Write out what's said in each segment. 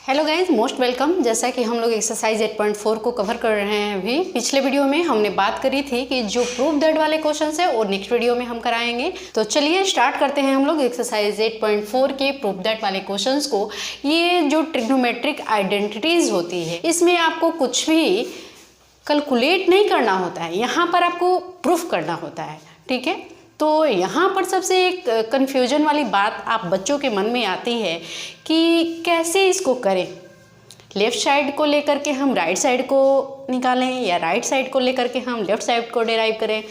Hello guys, most welcome. जैसा कि हम लोग एक्सरसाइज 8.4 को कवर कर रहे हैं। अभी पिछले वीडियो में हमने बात करी थी कि जो प्रूफ दैट वाले क्वेश्चंस है वो नेक्स्ट वीडियो में हम कराएंगे। तो चलिए स्टार्ट करते हैं हम लोग एक्सरसाइज 8.4 के प्रूफ दैट वाले क्वेश्चंस को। ये जो ट्रिग्नोमेट्रिक आइडेंटिटीज होती है, इसमें आपको कुछ भी कैलकुलेट नहीं करना होता है, यहाँ पर आपको प्रूफ करना होता है। ठीक है, तो यहाँ पर सबसे एक कन्फ्यूजन वाली बात आप बच्चों के मन में आती है कि कैसे इसको करें। लेफ़्ट साइड को लेकर के हम राइट साइड को निकालें या राइट साइड को लेकर के हम लेफ़्ट साइड को डिराइव करें।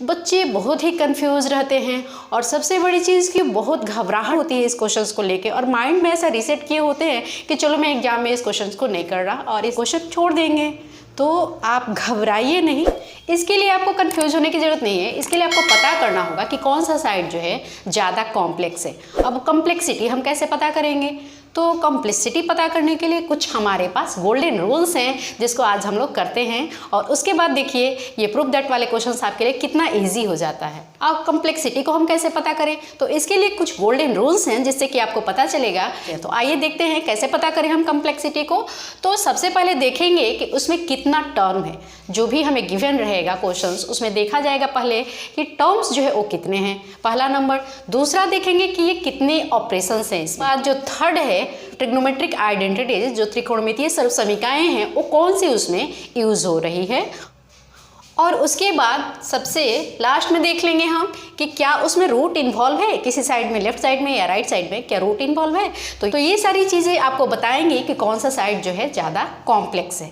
बच्चे बहुत ही कंफ्यूज रहते हैं और सबसे बड़ी चीज़ कि बहुत घबराहट होती है इस क्वेश्चंस को लेके, और माइंड में ऐसा रीसेट किए होते हैं कि चलो मैं एग्जाम में इस क्वेश्चंस को नहीं कर रहा और इस क्वेश्चन छोड़ देंगे। तो आप घबराइए नहीं, इसके लिए आपको कंफ्यूज होने की ज़रूरत नहीं है। इसके लिए आपको पता करना होगा कि कौन सा साइड जो है ज़्यादा कॉम्प्लेक्स है। अब कॉम्प्लेक्सिटी हम कैसे पता करेंगे? तो कॉम्प्लेक्सिटी पता करने के लिए कुछ हमारे पास गोल्डन रूल्स हैं जिसको आज हम लोग करते हैं, और उसके बाद देखिए ये प्रूफ दैट वाले क्वेश्चंस आपके लिए कितना इजी हो जाता है। अब कॉम्प्लेक्सिटी को हम कैसे पता करें, तो इसके लिए कुछ गोल्डन रूल्स हैं जिससे कि आपको पता चलेगा। तो आइए देखते हैं कैसे पता करें हम कॉम्प्लेक्सिटी को। तो सबसे पहले देखेंगे कि उसमें कितना टर्म है। जो भी हमें गिवन रहेगा क्वेश्चंस, उसमें देखा जाएगा पहले कि टर्म्स जो है वो कितने हैं, पहला नंबर। दूसरा देखेंगे कि ये कितने ऑपरेशंस हैं। इसके बाद जो थर्ड है ट्रिग्नोमेट्रिक आइडेंटिटीज, जो त्रिकोणमितीय सर्वसमीकाएं हैं वो कौन सी उसमें यूज हो रही है। और उसके बाद सबसे लास्ट में देख लेंगे हम कि क्या उसमें रूट इन्वॉल्व है, किसी साइड में, लेफ्ट साइड में या राइट साइड में क्या रूट इन्वॉल्व है। तो ये सारी चीज़ें आपको बताएंगी कि कौन सा साइड जो है ज़्यादा कॉम्प्लेक्स है।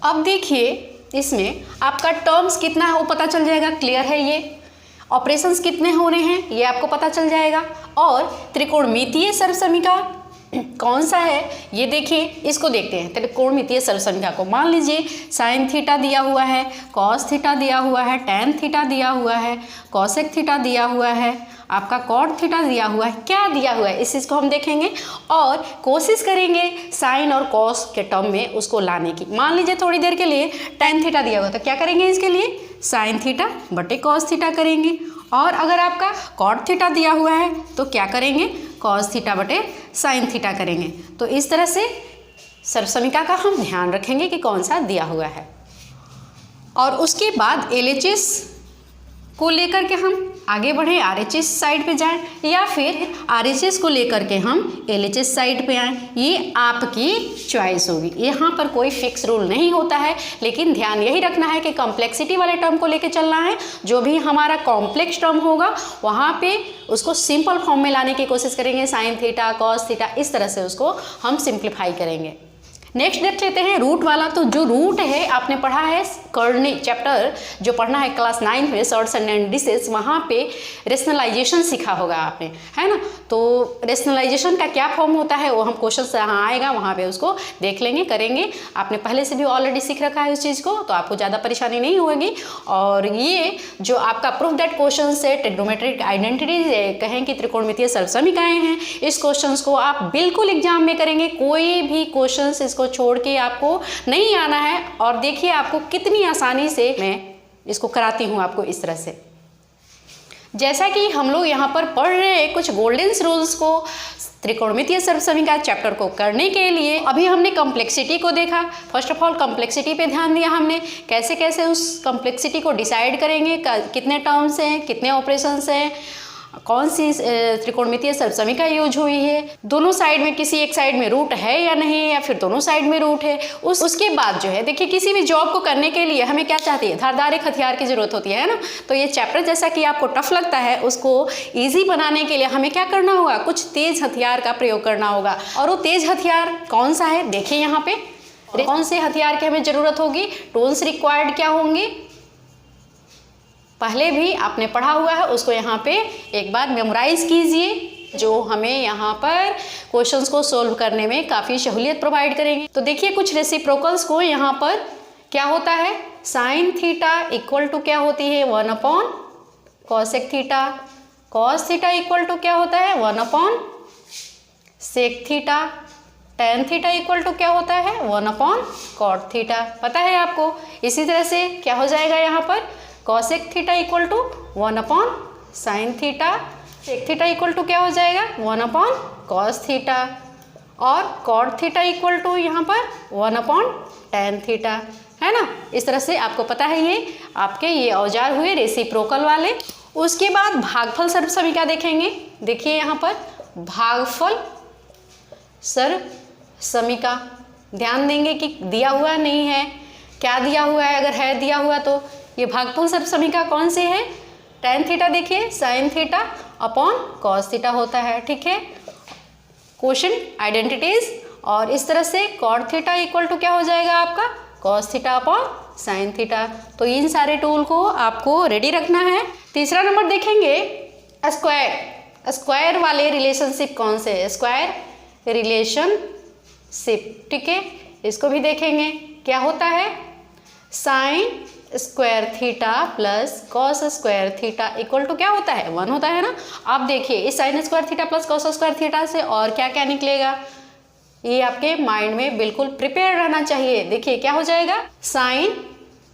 अब देखिए इसमें आपका टर्म्स कितना है वो पता चल जाएगा, क्लियर है। ये ऑपरेशंस कितने होने हैं ये आपको पता चल जाएगा। और त्रिकोणमितीय सर्वसमीका कौन सा है ये देखिए, इसको देखते हैं। त्रिकोणमितीय सर्वसमीका को मान लीजिए साइन थीटा दिया हुआ है, कॉस थीटा दिया हुआ है, टैन थीटा दिया हुआ है, कॉसेक थीटा दिया हुआ है, आपका कॉट थीटा दिया हुआ है। क्या दिया हुआ है इस चीज़ को हम देखेंगे और कोशिश करेंगे साइन और कॉस के टर्म में उसको लाने की। मान लीजिए थोड़ी देर के लिए टैन थीटा दिया हुआ, तो क्या करेंगे इसके लिए साइन थीटा बटे कॉस थीटा करेंगे। और अगर आपका कॉट थीटा दिया हुआ है तो क्या करेंगे, कॉस थीटा बटे साइन थीटा करेंगे। तो इस तरह से सर्वसमीका का हम ध्यान रखेंगे कि कौन सा दिया हुआ है। और उसके बाद LHS को लेकर के हम आगे बढ़े, RHS साइड पे जाएं, या फिर RHS को लेकर के हम LHS साइड पे आएँ, ये आपकी चॉइस होगी। यहाँ पर कोई फिक्स रूल नहीं होता है, लेकिन ध्यान यही रखना है कि कॉम्प्लेक्सिटी वाले टर्म को लेके चलना है। जो भी हमारा कॉम्प्लेक्स टर्म होगा वहाँ पे उसको सिंपल फॉर्म में लाने की कोशिश करेंगे। साइन थीटा, कॉस थीटा, इस तरह से उसको हम सिंप्लीफाई करेंगे। नेक्स्ट देख लेते हैं रूट वाला। तो जो रूट है आपने पढ़ा है कर्णी चैप्टर, जो पढ़ना है क्लास 9 में, सॉर्ट्स एंड इंडिसेस, वहाँ पे रेशनलाइजेशन सीखा होगा आपने, है ना। तो रेशनलाइजेशन का क्या फॉर्म होता है वो हम क्वेश्चन यहाँ आएगा, वहाँ पे उसको देख लेंगे, करेंगे। आपने पहले से भी ऑलरेडी सीख रखा है उस चीज़ को, तो आपको ज़्यादा परेशानी नहीं होगी। और ये जो आपका प्रूफ दैट क्वेश्चन है ट्रिग्नोमेट्रिक आइडेंटिटीज, कहें कि त्रिकोणमितीय सर्वसमीकाएं हैं, इस क्वेश्चन को आप बिल्कुल एग्जाम में करेंगे। कोई भी क्वेश्चन इसको छोड़ के आपको नहीं आना है। और देखिए आपको कितनी आसानी से मैं इसको कराती हूँ आपको इस तरह से। जैसा कि हम लोग यहाँ पर पढ़ रहे हैं कुछ गोल्डन रूल्स को त्रिकोणमितीय सर्वसमीका चैप्टर को करने के लिए। अभी हमने कॉम्प्लेक्सिटी को देखा। फर्स्ट ऑफ ऑल कॉम्प्लेक्सिटी पे ध्यान दिया हमने, कैसे कैसे उस कॉम्प्लेक्सिटी को डिसाइड करेंगे, कितने टर्म्स हैं, कितने ऑपरेशंस हैं, कौन सी त्रिकोणमितीय सर्वसमीका यूज हुई है, दोनों साइड में किसी एक साइड में रूट है या नहीं, या फिर दोनों साइड में रूट है। उसके बाद जो है देखिए, किसी भी जॉब को करने के लिए हमें क्या चाहती है, धारदार एक हथियार की जरूरत होती है ना। तो ये चैप्टर जैसा कि आपको टफ लगता है, उसको ईजी बनाने के लिए हमें क्या करना होगा, कुछ तेज हथियार का प्रयोग करना होगा। और वो तेज हथियार कौन सा है देखिए यहाँ पे, कौन से हथियार की हमें जरूरत होगी, टूल्स रिक्वायर्ड क्या होंगे, पहले भी आपने पढ़ा हुआ है, उसको यहाँ पे एक बार मेमोराइज कीजिए, जो हमें यहाँ पर क्वेश्चंस को सोल्व करने में काफ़ी सहूलियत प्रोवाइड करेंगे। तो देखिए कुछ रेसिप्रोकल्स को यहाँ पर क्या होता है, साइन थीटा इक्वल टू क्या होती है 1 upon cosec theta, cos theta equal to क्या होता है 1 upon sec theta, tan theta equal to क्या होता है 1 अपॉन कॉट थीटा, पता है आपको। इसी तरह से क्या हो जाएगा यहाँ पर, cosec theta equal to 1 upon sine theta, sec theta equal to क्या हो जाएगा 1 अपॉन कॉस थीटा। और कॉट थीटा इक्वल टू यहाँ पर 1/tan थीटा, है ना। इस तरह से आपको पता है ये आपके ये औजार हुए रेसिप्रोकल वाले। उसके बाद भागफल सर्व समीकरण देखेंगे। देखिए यहाँ पर भागफल सर्व समीकरण ध्यान देंगे कि दिया हुआ नहीं है, क्या दिया हुआ है, अगर है दिया हुआ तो ये भागफल सर्व समीकरण कौन से है, tan थीटा देखिए sin theta upon cos theta होता है, ठीक है। क्वेश्चन आइडेंटिटीज और इस तरह से cot थीटा इक्वल टू क्या हो जाएगा आपका cos theta upon sin theta. तो इन सारे टूल को आपको रेडी रखना है। तीसरा नंबर देखेंगे स्क्वायर, स्क्वायर वाले रिलेशनशिप कौन से, स्क्वायर रिलेशनशिप, ठीक है। इसको भी देखेंगे क्या होता है, sine square theta plus cos square theta equal to क्या होता है 1 होता है ना। आप देखिए इस sign square theta plus cos square theta से और क्या क्या निकलेगा, ये आपके माइंड में बिल्कुल प्रिपेयर रहना चाहिए। देखिए क्या हो जाएगा, sine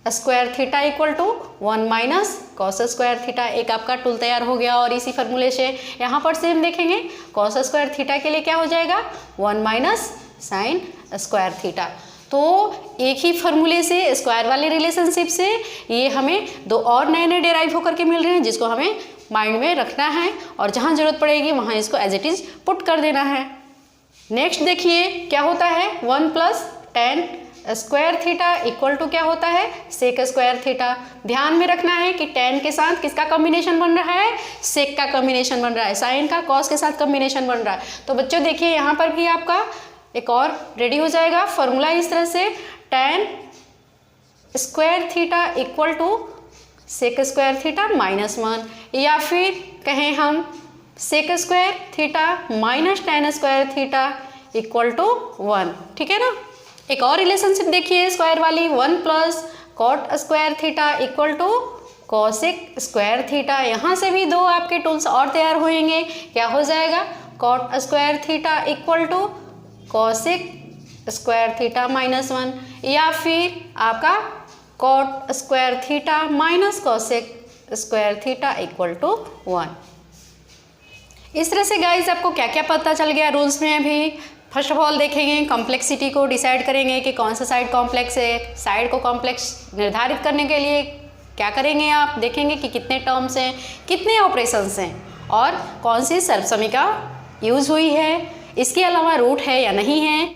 square theta equal to 1 minus cos square theta, एक आपका टूल तैयार हो गया। और इसी फॉर्मूले से यहाँ पर सेम देखेंगे कॉस स्क्वायर थीटा के लिए क्या हो जाएगा 1 माइनस साइन स्क्वायर थीटा। तो एक ही फॉर्मूले से स्क्वायर वाले रिलेशनशिप से ये हमें दो और नए नए डेराइव होकर के मिल रहे हैं, जिसको हमें माइंड में रखना है और जहाँ जरूरत पड़ेगी वहाँ इसको एज इट इज पुट कर देना है। नेक्स्ट देखिए क्या होता है 1 plus tan square theta equal to क्या होता है सेक स्क्वायर थीटा। ध्यान में रखना है कि tan के साथ किसका कॉम्बिनेशन बन रहा है, सेक का कॉम्बिनेशन बन रहा है, साइन का कॉस के साथ कॉम्बिनेशन बन रहा है। तो बच्चों देखिए यहाँ पर भी आपका एक और रेडी हो जाएगा फॉर्मूला इस तरह से, tan square theta equal to sec square theta -1, या फिर कहें हम sec square theta minus tan square theta equal to 1, ठीक है ना। एक और रिलेशनशिप देखिए स्क्वायर वाली, 1 plus cot square theta equal to cosec square theta. यहाँ से भी दो आपके टूल्स और तैयार होंगे, क्या हो जाएगा cot square theta equal to cosec square theta -1, या फिर आपका cot square theta minus cosec square theta equal to 1। इस तरह से गाइस आपको क्या क्या पता चल गया रूल्स में। अभी फर्स्ट ऑफ ऑल देखेंगे कॉम्प्लेक्सिटी को डिसाइड करेंगे कि कौन सा साइड कॉम्प्लेक्स है। साइड को कॉम्प्लेक्स निर्धारित करने के लिए क्या करेंगे आप देखेंगे कि कितने टर्म्स हैं, कितने ऑपरेशंस हैं और कौन सी सर्व समीकरण यूज़ हुई है, इसके अलावा रूट है या नहीं है।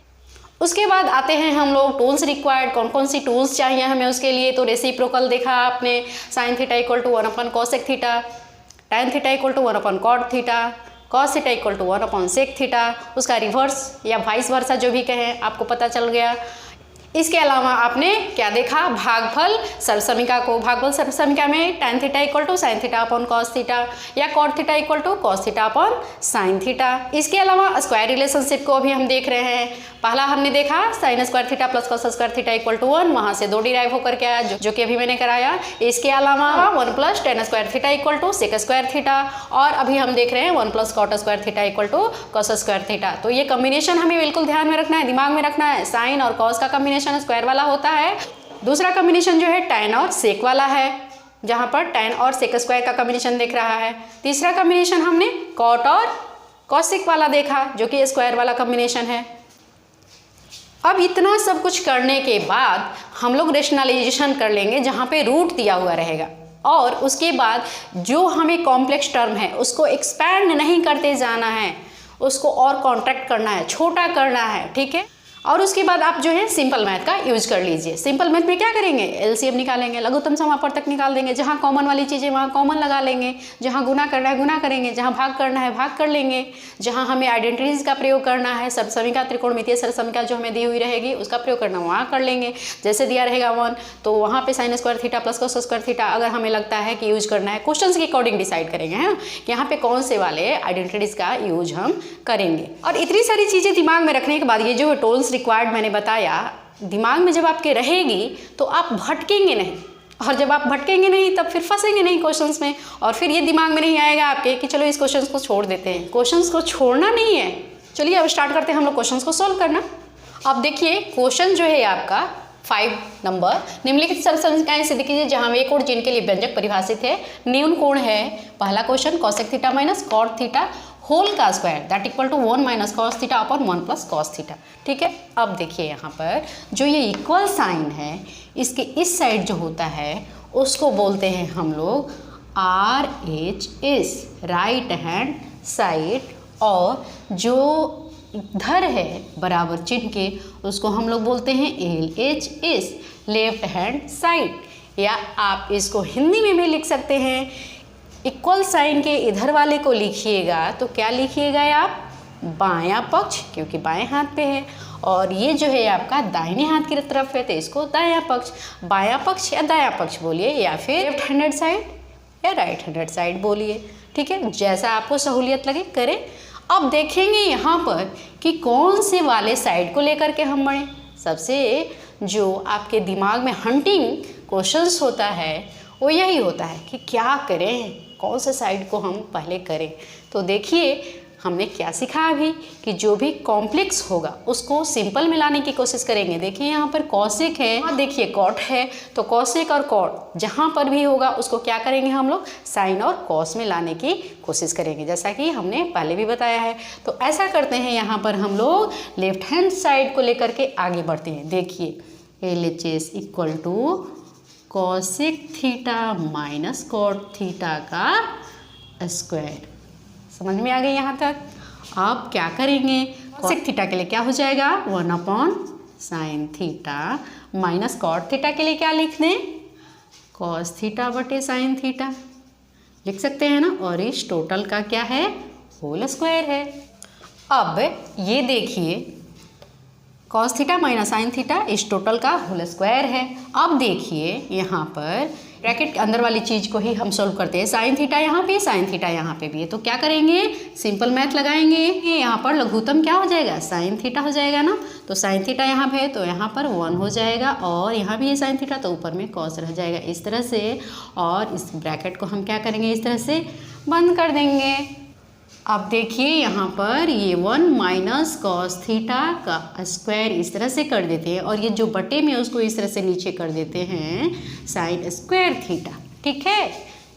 उसके बाद आते हैं हम लोग टूल्स रिक्वायर्ड, कौन कौन सी टूल्स चाहिए हमें उसके लिए। तो रेसिप्रोकल देखा आपने, sine theta equal to 1 cosec theta, tan theta equal to 1 cot theta, cos theta equal to 1 sec theta, उसका रिवर्स या वाइस वर्सा जो भी कहें आपको पता चल गया। इसके अलावा आपने क्या देखा, भागफल सर्व समीकरण को। भागफल सर्व समीकरण में tan theta equal to sine theta upon cos theta या cot theta equal to cos theta upon sine theta. इसके अलावा स्क्वायर रिलेशनशिप को भी हम देख रहे हैं। पहला हमने देखा sine square theta plus cos square theta equal to 1, वहाँ से 2 डिराइव होकर के आया जो कि अभी मैंने कराया। इसके अलावा 1 plus tan square theta equal to sec square theta, और अभी हम देख रहे हैं 1 plus cot square theta equal to cos square theta. तो ये कॉम्बिनेशन हमें बिल्कुल ध्यान में रखना है, दिमाग में रखना है। साइन और कॉस का कॉम्बिनेशन स्क्वायर वाला होता है। दूसरा कॉम्बिनेशन जो है tan और सेक वाला है, जहाँ पर tan और सेक स्क्वायर का कॉम्बिनेशन देख रहा है। तीसरा कॉम्बिनेशन हमने कॉट और कॉसेक वाला देखा जो कि स्क्वायर वाला कॉम्बिनेशन है। अब इतना सब कुछ करने के बाद हम लोग रेशनलाइजेशन कर लेंगे जहाँ पे रूट दिया हुआ रहेगा, और उसके बाद जो हमें कॉम्प्लेक्स टर्म है उसको एक्सपैंड नहीं करते जाना है, उसको और कॉन्ट्रैक्ट करना है, छोटा करना है, ठीक है। और उसके बाद आप जो है सिंपल मैथ का यूज कर लीजिए। सिंपल मैथ में क्या करेंगे, एलसीएम निकालेंगे, लघुत्तम समापवर्तक निकाल देंगे, जहाँ कॉमन वाली चीज़ें वहाँ कॉमन लगा लेंगे, जहाँ गुना करना है गुना करेंगे, जहाँ भाग करना है भाग कर लेंगे, जहाँ हमें आइडेंटिटीज का प्रयोग करना है, सर्व समीकरण त्रिकोणमितीय सर्व समीकरण जो हमें दी हुई रहेगी उसका प्रयोग करना वहाँ कर लेंगे। जैसे दिया रहेगा 1 तो वहाँ पे sign square theta plus cos square theta अगर हमें लगता है कि यूज करना है, क्वेश्चन के अकॉर्डिंग डिसाइड करेंगे, है ना, कि यहाँ पे कौन से वाले आइडेंटिटीज का यूज हम करेंगे। और इतनी सारी चीज़ें दिमाग में रखने के बाद ये जो टूल्स रिक्वायर्ड मैंने बताया दिमाग में जब आपके रहेगी तो आप भटकेंगे नहीं, और जब आप भटकेंगे नहीं तब फिर फंसेंगे नहीं क्वेश्चंस में, और फिर ये दिमाग में नहीं आएगा आपके कि चलो इस क्वेश्चंस को छोड़ देते हैं। क्वेश्चंस को छोड़ना नहीं है। चलिए अब स्टार्ट करते हैं हम लोग क्वेश्चंस को सॉल्व करना। अब देखिए क्वेश्चन जो है आपका 5 नंबर, निम्नलिखित सर्व समीकरण सिद्ध कीजिए जहाँ वे कोण जिनके लिए व्यंजक परिभाषित है न्यून कोण है। पहला question cosec theta minus cot theta whole का square that equal to 1 minus cos theta upon 1 plus cos theta. ठीक है, अब देखिए यहाँ पर जो ये इक्वल साइन है इसके इस साइड जो होता है उसको बोलते हैं हम लोग RHS, राइट हैंड साइड, और जो इधर है बराबर चिन्ह के उसको हम लोग बोलते हैं LHS, लेफ्ट हैंड साइड। या आप इसको हिंदी में भी लिख सकते हैं, इक्वल साइन के इधर वाले को लिखिएगा तो क्या लिखिएगा आप, बायां पक्ष, क्योंकि बाएं हाथ पे है, और ये जो है आपका दाहिने हाथ की तरफ है तो इसको दायां पक्ष, बायां पक्ष या दायां पक्ष बोलिए, या फिर लेफ्ट हैंडेड साइड या राइट हैंडेड साइड बोलिए। ठीक है, जैसा आपको सहूलियत लगे करें। अब देखेंगे यहाँ पर कि कौन से वाले साइड को लेकर के हम बढ़ें। सबसे जो आपके दिमाग में हंटिंग क्वेश्चंस होता है वो यही होता है कि क्या करें, कौन से साइड को हम पहले करें। तो देखिए हमने क्या सीखा अभी कि जो भी कॉम्प्लेक्स होगा उसको सिंपल में लाने की कोशिश करेंगे। देखिए यहाँ पर कॉसेक है और देखिए कॉट है, तो कॉसेक और कॉट जहाँ पर भी होगा उसको क्या करेंगे हम लोग, साइन और कॉस में लाने की कोशिश करेंगे, जैसा कि हमने पहले भी बताया है। तो ऐसा करते हैं, यहाँ पर हम लोग लेफ्ट हैंड साइड को लेकर के आगे बढ़ते हैं। देखिए LHS equal to cosec theta minus cot theta का स्क्वायर। समझ में आ गई यहाँ तक। अब क्या करेंगे, कॉसेक थीटा के लिए क्या हो जाएगा, 1 upon sine theta minus cot theta के लिए क्या लिख दें, कॉस थीटा बटे साइन थीटा लिख सकते हैं ना, और इस टोटल का क्या है, होल स्क्वायर है। अब ये देखिए cos theta minus sine theta इस टोटल का होल स्क्वायर है। अब देखिए यहाँ पर ब्रैकेट के अंदर वाली चीज़ को ही हम सोल्व करते हैं। साइन थीटा यहाँ पे, साइन थीटा यहाँ पे भी है, तो क्या करेंगे, सिंपल मैथ लगाएंगे। यहाँ पर लघुत्तम क्या हो जाएगा, साइन थीटा हो जाएगा ना, तो साइन थीटा यहाँ पे है तो यहाँ पर 1 हो जाएगा, और यहाँ भी है साइन थीटा तो ऊपर में कॉस रह जाएगा इस तरह से, और इस ब्रैकेट को हम क्या करेंगे, इस तरह से बंद कर देंगे। अब देखिए यहाँ पर ये 1 माइनस कॉस थीटा का स्क्वायर इस तरह से कर देते हैं, और ये जो बटे में उसको इस तरह से नीचे कर देते हैं साइन स्क्वायर थीटा। ठीक है,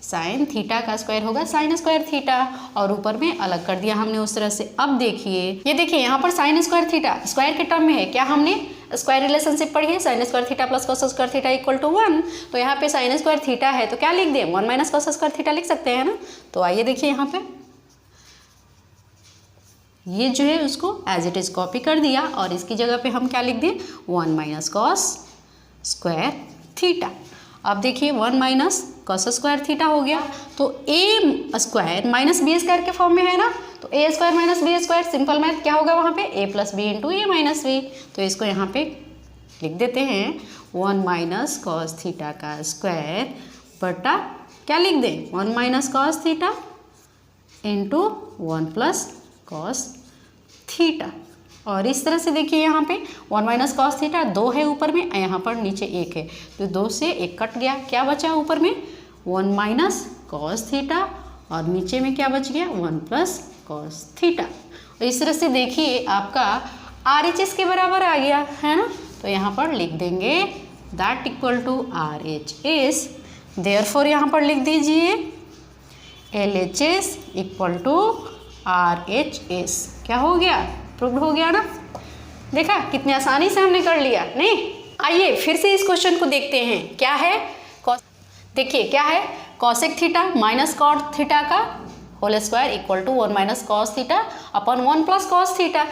साइन थीटा का स्क्वायर होगा साइन स्क्वायर थीटा, और ऊपर में अलग कर दिया हमने उस तरह से। अब देखिए ये देखिए यहाँ पर साइन स्क्वायर थीटा स्क्वायर के टर्म में है, क्या हमने स्क्वायर रिलेशनशिप पढ़ी है, sine square theta plus cos square theta equal to 1। तो यहाँ पे साइन स्क्वायर थीटा है तो क्या लिख दें, 1 माइनस कॉस स्क्वायर थीटा लिख सकते हैं ना। तो आइए देखिए यहाँ पे ये जो है उसको एज इट इज़ कॉपी कर दिया, और इसकी जगह पे हम क्या लिख दें, 1 माइनस कॉस स्क्वायर थीटा। अब देखिए 1 माइनस कॉस स्क्वायर थीटा हो गया, तो A square minus B square के फॉर्म में है ना, तो A square minus B square, simple math क्या होगा वहाँ पे, A plus B into A minus B. तो इसको यहाँ पे लिख देते हैं 1 माइनस कॉस थीटा का स्क्वायर बटा क्या लिख दें, 1 minus cos theta into 1 plus cos theta. और इस तरह से देखिए यहाँ पे 1 माइनस कॉस थीटा 2 है ऊपर में, यहाँ पर नीचे 1 है, तो 2 से 1 कट गया, क्या बचा ऊपर में 1 माइनस कॉस थीटा, और नीचे में क्या बच गया 1 प्लस कॉस थीटा। और इस तरह से देखिए आपका RHS के बराबर आ गया है ना, तो यहाँ पर लिख देंगे that equal to RHS। Therefore यहाँ पर लिख दीजिए LHS इक्वल टू RHS। क्या हो गया, प्रूव्ड हो गया ना। देखा कितनी आसानी से हमने कर लिया नहीं। आइए फिर से इस क्वेश्चन को देखते हैं, क्या है, देखिए क्या है, cosec theta minus cot theta का whole square equal to 1 minus cos theta upon 1 plus cos theta.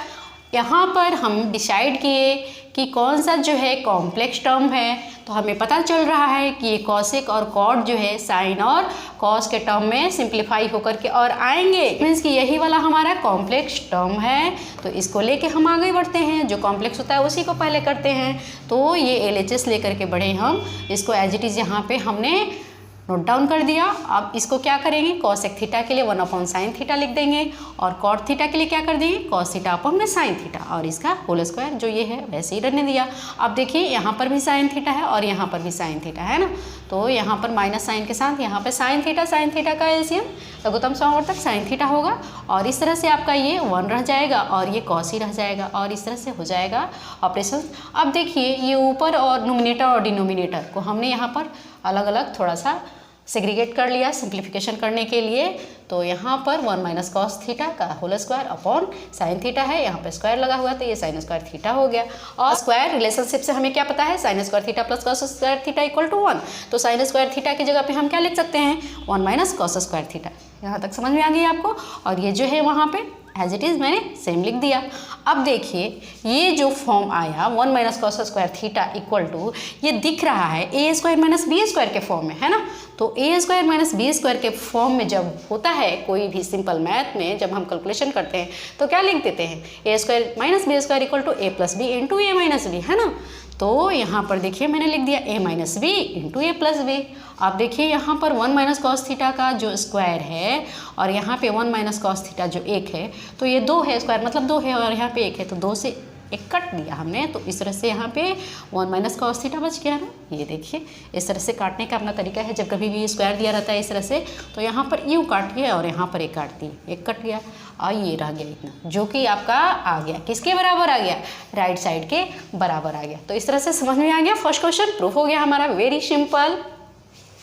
यहाँ पर हम डिसाइड किए कि कौन सा जो है कॉम्प्लेक्स टर्म है, तो हमें पता चल रहा है कि ये कॉसेक और कॉट जो है साइन और कॉस के टर्म में सिंप्लीफाई होकर के और आएंगे, मीन्स कि यही वाला हमारा कॉम्प्लेक्स टर्म है। तो इसको लेके हम आगे बढ़ते हैं, जो कॉम्प्लेक्स होता है उसी को पहले करते हैं। तो ये LHS लेकर के बढ़े हम, इसको एज इट इज़ यहाँ पे हमने नोट डाउन कर दिया। अब इसको क्या करेंगे, कॉसेक थीटा के लिए 1 अपॉन साइन थीटा लिख देंगे, और कॉट थीटा के लिए क्या कर देंगे, कॉस थीटा अपॉन में साइन थीटा, और इसका होल स्क्वायर जो ये है वैसे ही रहने दिया। अब देखिए यहाँ पर भी साइन थीटा है और यहाँ पर भी साइन थीटा है ना, तो यहाँ पर माइनस साइन के साथ यहाँ पर साइन थीटा का एलसीएम लघुत्तम समावर्तक साइन थीटा होगा, और इस तरह से आपका ये 1 रह जाएगा और ये कॉस ही रह जाएगा, और इस तरह से हो जाएगा ऑपरेशन। अब देखिए ये ऊपर और नोमिनेटर और डिनोमिनेटर को हमने यहाँ पर अलग अलग थोड़ा सा सेग्रीगेट कर लिया सिंप्लीफिकेशन करने के लिए। तो यहाँ पर 1 माइनस कॉस थीटा का whole square upon sine theta है, यहाँ पे स्क्वायर लगा हुआ है तो ये साइन स्क्वायर थीटा हो गया। और स्क्वायर रिलेशनशिप से हमें क्या पता है, sine square theta plus cos square theta equal to 1। तो साइन स्क्वायर थीटा की जगह पे हम क्या लिख सकते हैं, 1 माइनस कॉस स्क्वायर थीटा। यहाँ तक समझ में आ गई आपको। और ये जो है वहाँ पे एज इट इज़ मैंने सेम लिख दिया। अब देखिए ये जो फॉर्म आया 1 minus cos square theta equal to, ये दिख रहा है A square minus B square के फॉर्म में, है ना। तो A square minus B square के फॉर्म में जब होता है कोई भी सिंपल मैथ में, जब हम कैलकुलेशन करते हैं तो क्या लिख देते हैं, A square minus B square equal to A plus B into A minus B, है ना। तो यहाँ पर देखिए मैंने लिख दिया A minus B into A plus B. आप देखिए यहाँ पर 1 माइनस कॉस थीटा का जो स्क्वायर है और यहाँ पे 1 माइनस कॉस थीटा जो 1 है, तो ये 2 है, स्क्वायर मतलब 2 है और यहाँ पे 1 है, तो 2 से 1 कट दिया हमने। तो इस तरह से यहाँ पे 1 माइनस कॉस थीटा बच गया ना। ये देखिए इस तरह से काटने का अपना तरीका है। जब कभी भी स्क्वायर दिया रहता है इस तरह से, तो यहाँ पर यूँ काटिए और यहाँ पर 1 काट दिए, 1 कट गया और ये रह गया इतना, जो कि आपका आ गया किसके बराबर आ गया, राइट साइड के बराबर आ गया। तो इस तरह से समझ में आ गया, फर्स्ट क्वेश्चन प्रूफ हो गया हमारा, वेरी सिंपल।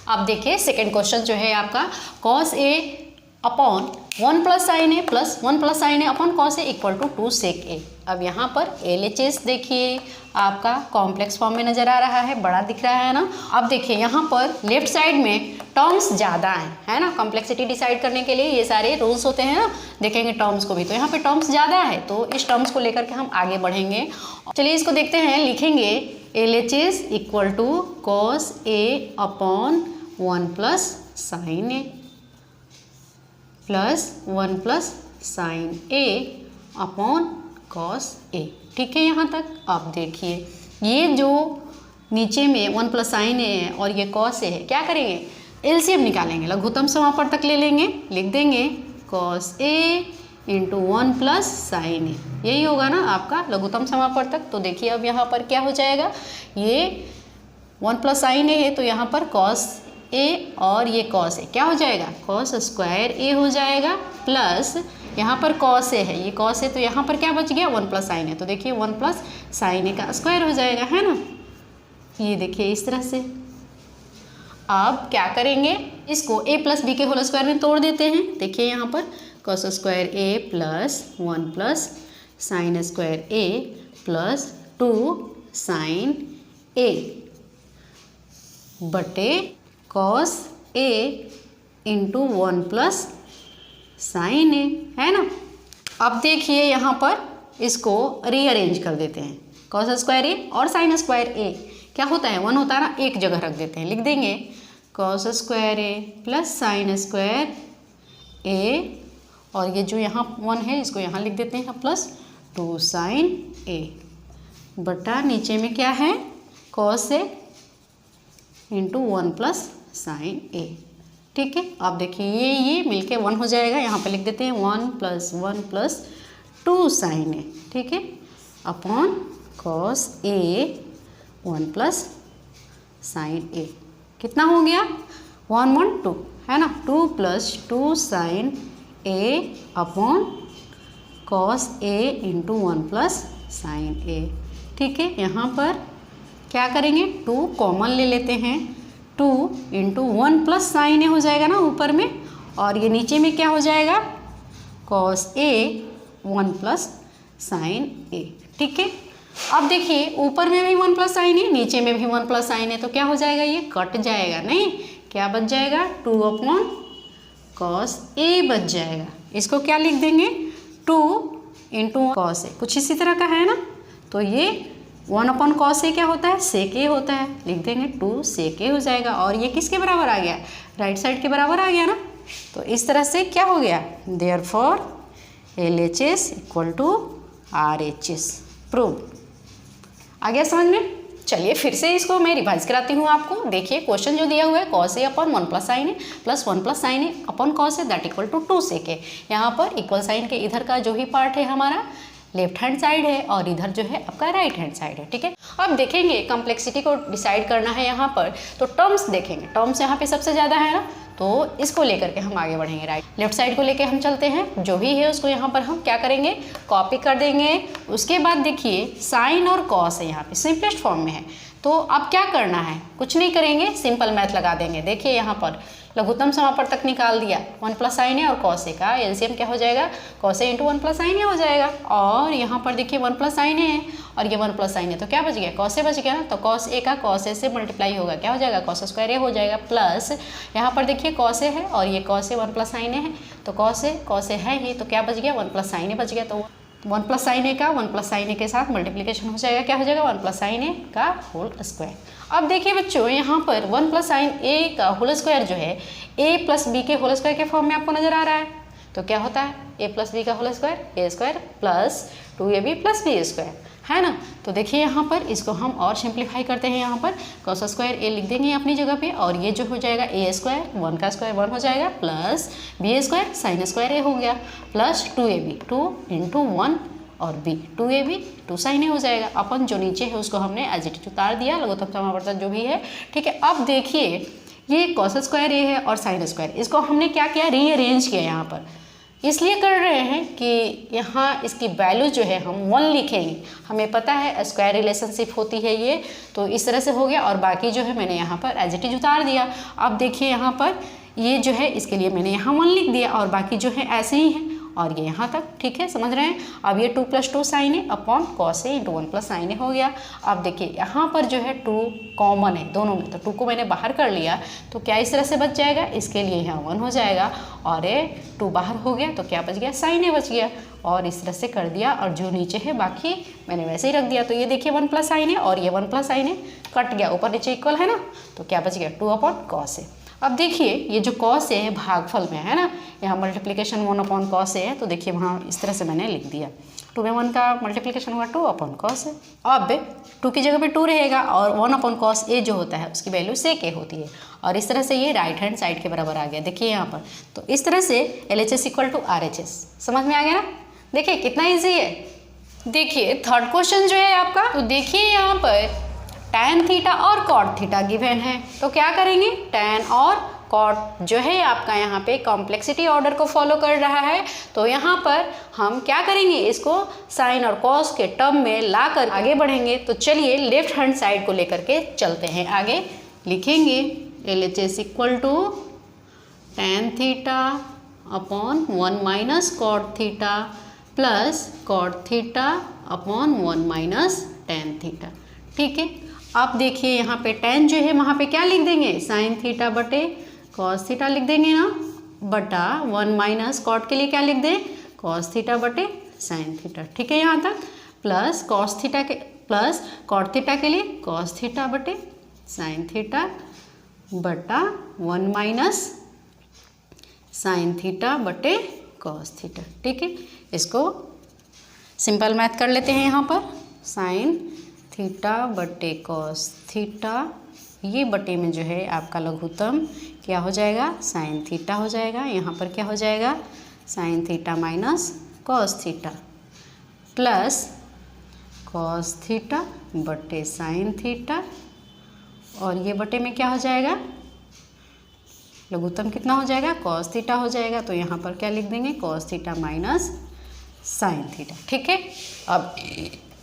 अब देखिए सेकेंड क्वेश्चन जो है आपका, cos A upon 1 plus sine A plus 1 plus sine A upon cos A equal to 2 sec A. अब यहाँ पर LHS देखिए आपका कॉम्प्लेक्स फॉर्म में नज़र आ रहा है, बड़ा दिख रहा है ना। अब देखिए यहाँ पर लेफ्ट साइड में टर्म्स ज़्यादा हैं, है ना। कॉम्प्लेक्सिटी डिसाइड करने के लिए ये सारे रूल्स होते हैं ना, देखेंगे टर्म्स को भी। तो यहाँ पे टर्म्स ज़्यादा है, तो इस टर्म्स को लेकर के हम आगे बढ़ेंगे। चलिए इसको देखते हैं, लिखेंगे LHS equal to cos A upon 1 plus sine A plus 1 plus sine A upon cos A. ठीक है यहाँ तक। अब देखिए ये जो नीचे में 1 प्लस साइन ए है और ये कॉस ए है, क्या करेंगे, एलसीएम निकालेंगे, लघुत्तम समापवर्तक ले लेंगे, लिख देंगे cos A into 1 plus sine ए। यही होगा ना आपका लघुत्तम समापवर्तक। तो देखिए अब यहाँ पर क्या हो जाएगा, ये 1 प्लस साइन ए है तो यहाँ पर कॉस ए और ये कॉस ए क्या हो जाएगा, कॉस स्क्वायर ए हो जाएगा, प्लस यहाँ पर कॉस ए है, ये कॉस ए, तो यहाँ पर क्या बच गया 1 प्लस साइन ए। तो देखिए 1 प्लस साइन ए का स्क्वायर हो जाएगा, है ना। ये देखिए इस तरह से। अब क्या करेंगे, इसको ए प्लस बी के होल स्क्वायर में तोड़ देते हैं। देखिए यहाँ पर cos square A plus 1 plus sine square A plus 2 sine ए बटे cos A into 1 plus sine A, है ना। अब देखिए यहाँ पर इसको रीअरेंज कर देते हैं, कॉस स्क्वायर ए और साइन स्क्वायर ए क्या होता है, 1 होता है ना, एक जगह रख देते हैं, लिख देंगे cos square A plus sine square ए, और ये जो यहाँ 1 है इसको यहाँ लिख देते हैं प्लस 2 साइन ए बटा नीचे में क्या है cos A into 1 plus sine ए। ठीक है। अब देखिए ये मिलके 1 हो जाएगा, यहाँ पे लिख देते हैं 1 प्लस 2 साइन ए, ठीक है, अपॉन कॉस ए 1 प्लस साइन ए। कितना हो गया 1 1 2, है ना, 2 plus 2 sine A upon cos A into 1 plus sine ए। ठीक है। यहाँ पर क्या करेंगे 2 कॉमन ले लेते हैं, 2 इंटू 1 प्लस साइन ए हो जाएगा ना ऊपर में, और ये नीचे में क्या हो जाएगा कॉस ए 1 प्लस साइन ए। ठीक है। अब देखिए ऊपर में भी 1 प्लस साइन ए, नीचे में भी 1 प्लस साइन ए, तो क्या हो जाएगा, ये कट जाएगा, नहीं क्या बच जाएगा 2 अपॉन कॉस ए बच जाएगा। इसको क्या लिख देंगे 2 इंटू कॉस ए, कुछ इसी तरह का है ना। तो ये 1 अपॉन कॉस ए क्या होता है, सेक ए होता है, लिख देंगे 2 सेक ए हो जाएगा। और ये किसके बराबर आ गया, राइट साइड के बराबर आ गया ना। तो इस तरह से क्या हो गया, therefore LHS equal to RHS prove. आ गया समझ में। चलिए फिर से इसको मैं रिवाइज कराती हूँ आपको। देखिए क्वेश्चन जो दिया हुआ है cos A upon 1 plus sine A plus 1 plus sine A upon cos A that equal to 2 sec A. यहाँ पर इक्वल साइन के इधर का जो ही पार्ट है हमारा लेफ्ट हैंड साइड है और इधर जो है आपका राइट हैंड साइड है। ठीक है। अब देखेंगे कॉम्प्लेक्सिटी को डिसाइड करना है यहाँ पर, तो टर्म्स देखेंगे, टर्म्स यहाँ पे सबसे ज़्यादा है ना, तो इसको लेकर के हम आगे बढ़ेंगे। राइट लेफ्ट साइड को लेकर हम चलते हैं, जो भी है उसको यहाँ पर हम क्या करेंगे कॉपी कर देंगे। उसके बाद देखिए साइन और कॉस है यहाँ पे सिंपलेस्ट फॉर्म में है, तो अब क्या करना है, कुछ नहीं करेंगे, सिंपल मैथ लगा देंगे। देखिए यहाँ पर लघुत्तम समापवर्तक निकाल दिया, 1 + sin a और cos a का एलसीएम क्या हो जाएगा, cos a × 1 + sin a हो जाएगा। और यहाँ पर देखिए 1 + sin a है और ये 1 + sin a, तो क्या बच गया, cos a बच गया ना। तो cos a का cos a से मल्टीप्लाई होगा, क्या हो जाएगा, cos² a हो जाएगा। प्लस यहाँ पर देखिए cos a है और ये cos a 1 + sin a है, तो cos a है ही, तो क्या बच गया, 1 + sin a बच गया। तो 1 + sin a का 1 + sin a के साथ मल्टीप्लिकेशन हो जाएगा, क्या हो जाएगा, 1 + sin a का होल स्क्वायर। अब देखिए बच्चों यहाँ पर 1 + sin a का होल स्क्वायर जो है a + b के होल स्क्वायर के फॉर्म में आपको नजर आ रहा है। तो क्या होता है, a + b का whole square a² + 2ab + b², है ना। तो देखिए यहाँ पर इसको हम और सिंप्लीफाई करते हैं, यहाँ पर cos² a लिख देंगे अपनी जगह पे, और ये जो हो जाएगा a², 1 का स्क्वायर 1 हो जाएगा, प्लस b² sin² a हो गया, प्लस 2ab 2 × 1 और b 2ab 2 sin a हो जाएगा। अपन जो नीचे है उसको हमने एज इट इज उतार दिया, लघुत्तम समापवर्तक जो भी है, ठीक है। अब देखिए ये cos² a है और sin², इसको हमने क्या किया, रीअरेंज किया यहाँ पर। इसलिए कर रहे हैं कि यहाँ इसकी वैल्यू जो है हम 1 लिखेंगे, हमें पता है स्क्वायर रिलेशनशिप होती है ये, तो इस तरह से हो गया। और बाकी जो है मैंने यहाँ पर एज इट इज उतार दिया। अब देखिए यहाँ पर ये जो है इसके लिए मैंने यहाँ 1 लिख दिया, और बाकी जो है ऐसे ही है, और ये यहाँ तक, ठीक है, समझ रहे हैं। अब ये 2 + 2 sin a upon cos a × 1 + sin a हो गया। अब देखिए यहाँ पर जो है 2 कॉमन है दोनों में, तो 2 को मैंने बाहर कर लिया, तो क्या इस तरह से बच जाएगा, इसके लिए यहाँ 1 हो जाएगा, और ये 2 बाहर हो गया, तो क्या बच गया, sin a बच गया। और इस तरह से कर दिया, और जो नीचे है बाकी मैंने वैसे ही रख दिया। तो ये देखिए 1 + sin a और ये 1 + sin a कट गया, ऊपर नीचे इक्वल है ना, तो क्या बच गया, 2/cos a। अब देखिए ये जो cos a है भागफल में है ना, यहाँ मल्टीप्लिकेशन 1/cos a है, तो देखिए वहाँ इस तरह से मैंने लिख दिया, 2 में 1 का मल्टीप्लिकेशन हुआ 2/cos a। अब 2 की जगह पे 2 रहेगा, और 1/cos a जो होता है उसकी वैल्यू sec a होती है, और इस तरह से ये राइट हैंड साइड के बराबर आ गया। देखिए यहाँ पर, तो इस तरह से LHS = RHS, समझ में आ गया ना। देखिए कितना ईजी है। देखिए थर्ड क्वेश्चन जो है आपका, तो देखिए यहाँ पर tan थीटा और cot थीटा गिवन है, तो क्या करेंगे, tan और cot जो है आपका यहाँ पे कॉम्प्लेक्सिटी ऑर्डर को फॉलो कर रहा है, तो यहाँ पर हम क्या करेंगे, इसको साइन और कॉस के टर्म में ला कर आगे बढ़ेंगे। तो चलिए लेफ्ट हैंड साइड को लेकर के चलते हैं आगे, लिखेंगे LHS = tan theta upon 1 - cot theta plus cot theta upon 1 - tan theta, ठीक है। अब देखिए यहाँ पे tan जो है वहाँ पे क्या लिख देंगे, sin थीटा बटे cos थीटा लिख देंगे ना, बटा 1 - cot के लिए क्या लिख दें, cos थीटा बटे sin थीटा, ठीक है यहाँ तक, प्लस cos थीटा के प्लस cot थीटा के लिए cos थीटा बटे sin थीटा बटा 1 - sin थीटा बटे cos थीटा, ठीक है। इसको सिंपल मैथ कर लेते हैं यहाँ पर, sin थीटा बटे cos थीटा, ये बटे में जो है आपका लघुत्तम क्या हो जाएगा, sin थीटा हो जाएगा। यहाँ पर क्या हो जाएगा, sin theta minus cos theta plus cos theta बटे sin थीटा, और ये बटे में क्या हो जाएगा, लघुत्तम कितना हो जाएगा, cos थीटा हो जाएगा। तो यहाँ पर क्या लिख देंगे, cos theta minus sin theta, ठीक है। अब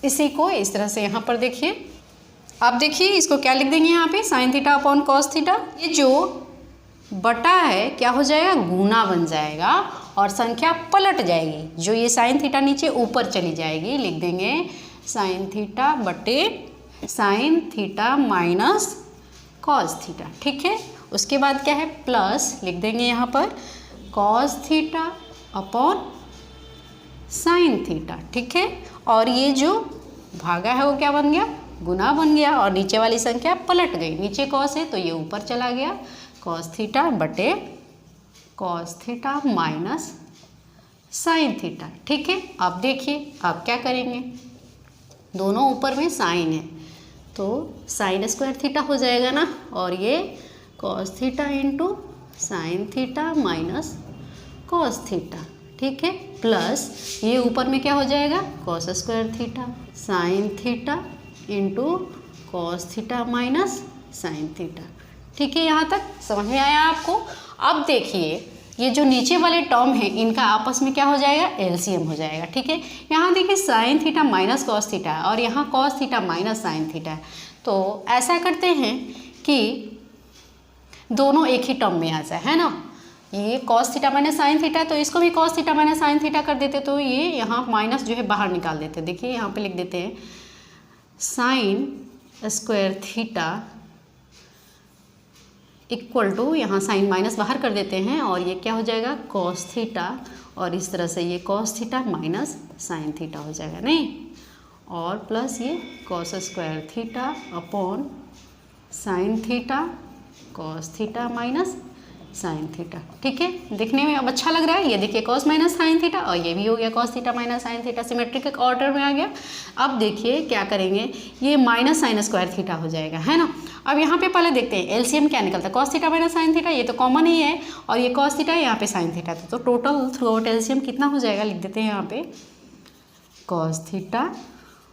इसी को इस तरह से यहाँ पर देखिए, अब देखिए इसको क्या लिख देंगे यहाँ पे, sin theta upon cos theta, ये जो बटा है क्या हो जाएगा, गुना बन जाएगा, और संख्या पलट जाएगी, जो ये sin थीटा नीचे ऊपर चली जाएगी, लिख देंगे sin थीटा बटे sin theta minus cos theta, ठीक है। उसके बाद क्या है, प्लस लिख देंगे यहाँ पर cos theta upon sin theta, ठीक है। और ये जो भागा है वो क्या बन गया, गुना बन गया, और नीचे वाली संख्या पलट गई, नीचे cos है तो ये ऊपर चला गया, cos थीटा बटे cos theta minus sin theta, ठीक है। अब देखिए अब क्या करेंगे, दोनों ऊपर में साइन है, तो sin² थीटा हो जाएगा ना, और ये cos theta into sin theta minus cos theta, ठीक है, प्लस ये ऊपर में क्या हो जाएगा, cos² theta sin theta into cos theta minus sin theta, ठीक है। यहाँ तक समझ में आया आपको। अब देखिए ये जो नीचे वाले टर्म है इनका आपस में क्या हो जाएगा, एलसीएम हो जाएगा। ठीक है, यहाँ देखिए sign theta minus cos theta है और यहाँ cos theta minus sine theta है। तो ऐसा करते हैं कि दोनों एक ही टर्म में आ जाए, है ना। ये cos theta minus sine theta है तो इसको भी cos theta minus sine theta कर देते, तो ये यहाँ माइनस जो है बाहर निकाल देते। देखिए यहाँ पे लिख देते हैं sine square theta equal to, यहाँ साइन माइनस बाहर कर देते हैं और ये क्या हो जाएगा, कॉस थीटा, और इस तरह से ये cos theta minus sine theta हो जाएगा, नहीं, और प्लस ये cos square theta upon sine theta cos theta minus sine theta. ठीक है, दिखने में अब अच्छा लग रहा है। ये देखिए कॉस माइनस साइन थीटा और ये भी हो गया cos theta minus sine theta, symmetric order में आ गया। अब देखिए क्या करेंगे, ये माइनस साइन स्क्वायर थीटा हो जाएगा, है ना। अब यहाँ पे पहले देखते हैं एलसीएम क्या निकलता है, cos theta minus sine theta, ये तो कॉमन ही है, और ये कॉस थीटा है, यहाँ पे साइन थीटा था, तो टोटल थ्रू आउट एलसीएम कितना हो जाएगा, लिख देते हैं यहाँ पे cos theta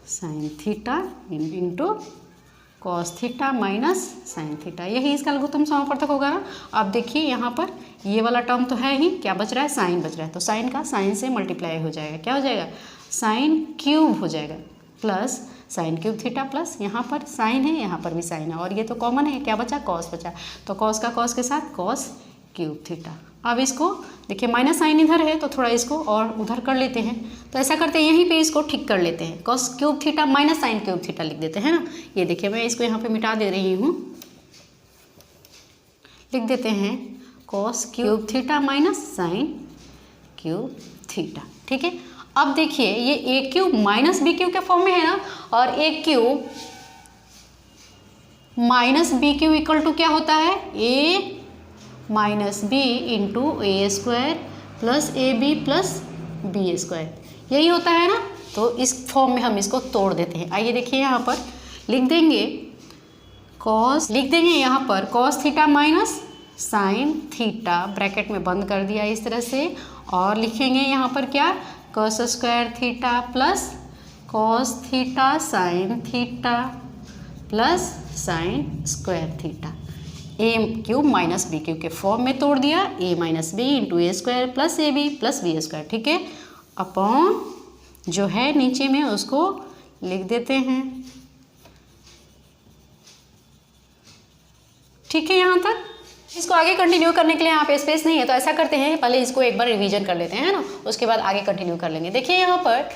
sine theta into cos theta minus sine theta, यही इसका लघुत्तम समापवर्तक होगा ना। अब देखिए यहाँ पर ये वाला टर्म तो है ही, क्या बच रहा है, साइन बच रहा है, तो साइन का साइन से मल्टीप्लाई हो जाएगा, क्या हो जाएगा, साइन क्यूब हो जाएगा, plus sign cube theta, plus यहाँ पर साइन है, यहाँ पर भी साइन है, और ये तो कॉमन है, क्या बचा, कॉस बचा, तो कॉस का कॉस के साथ कॉस क्यूब थीटा। अब इसको देखिए माइनस साइन इधर है तो थोड़ा इसको और उधर कर लेते हैं, तो ऐसा करते हैं यहीं पे इसको ठीक कर लेते हैं, cos cube theta minus sine cube theta लिख देते हैं ना। ये देखिए मैं इसको यहाँ पे मिटा दे रही हूँ, लिख देते हैं cos cube theta minus sine cube theta. ठीक है, अब देखिए ये A cube minus B cube के फॉर्म में है ना, और A cube minus B cube equal to क्या होता है, A minus B into A square plus A B plus B square, यही होता है ना। तो इस फॉर्म में हम इसको तोड़ देते हैं। आइए देखिए यहाँ पर लिख देंगे कॉस, लिख देंगे यहाँ पर cos theta minus sine theta, bracket में बंद कर दिया इस तरह से, और लिखेंगे यहाँ पर क्या, cos square theta plus cos theta sine theta plus sine square theta, A cube minus B cube के फॉर्म में तोड़ दिया, A minus B into A square plus A B plus B square. ठीक है, अपॉन जो है नीचे में उसको लिख देते हैं। ठीक है, यहाँ तक। इसको आगे कंटिन्यू करने के लिए यहाँ पे स्पेस नहीं है, तो ऐसा करते हैं पहले इसको एक बार रिवीजन कर लेते हैं ना, उसके बाद आगे कंटिन्यू कर लेंगे। देखिए यहाँ पर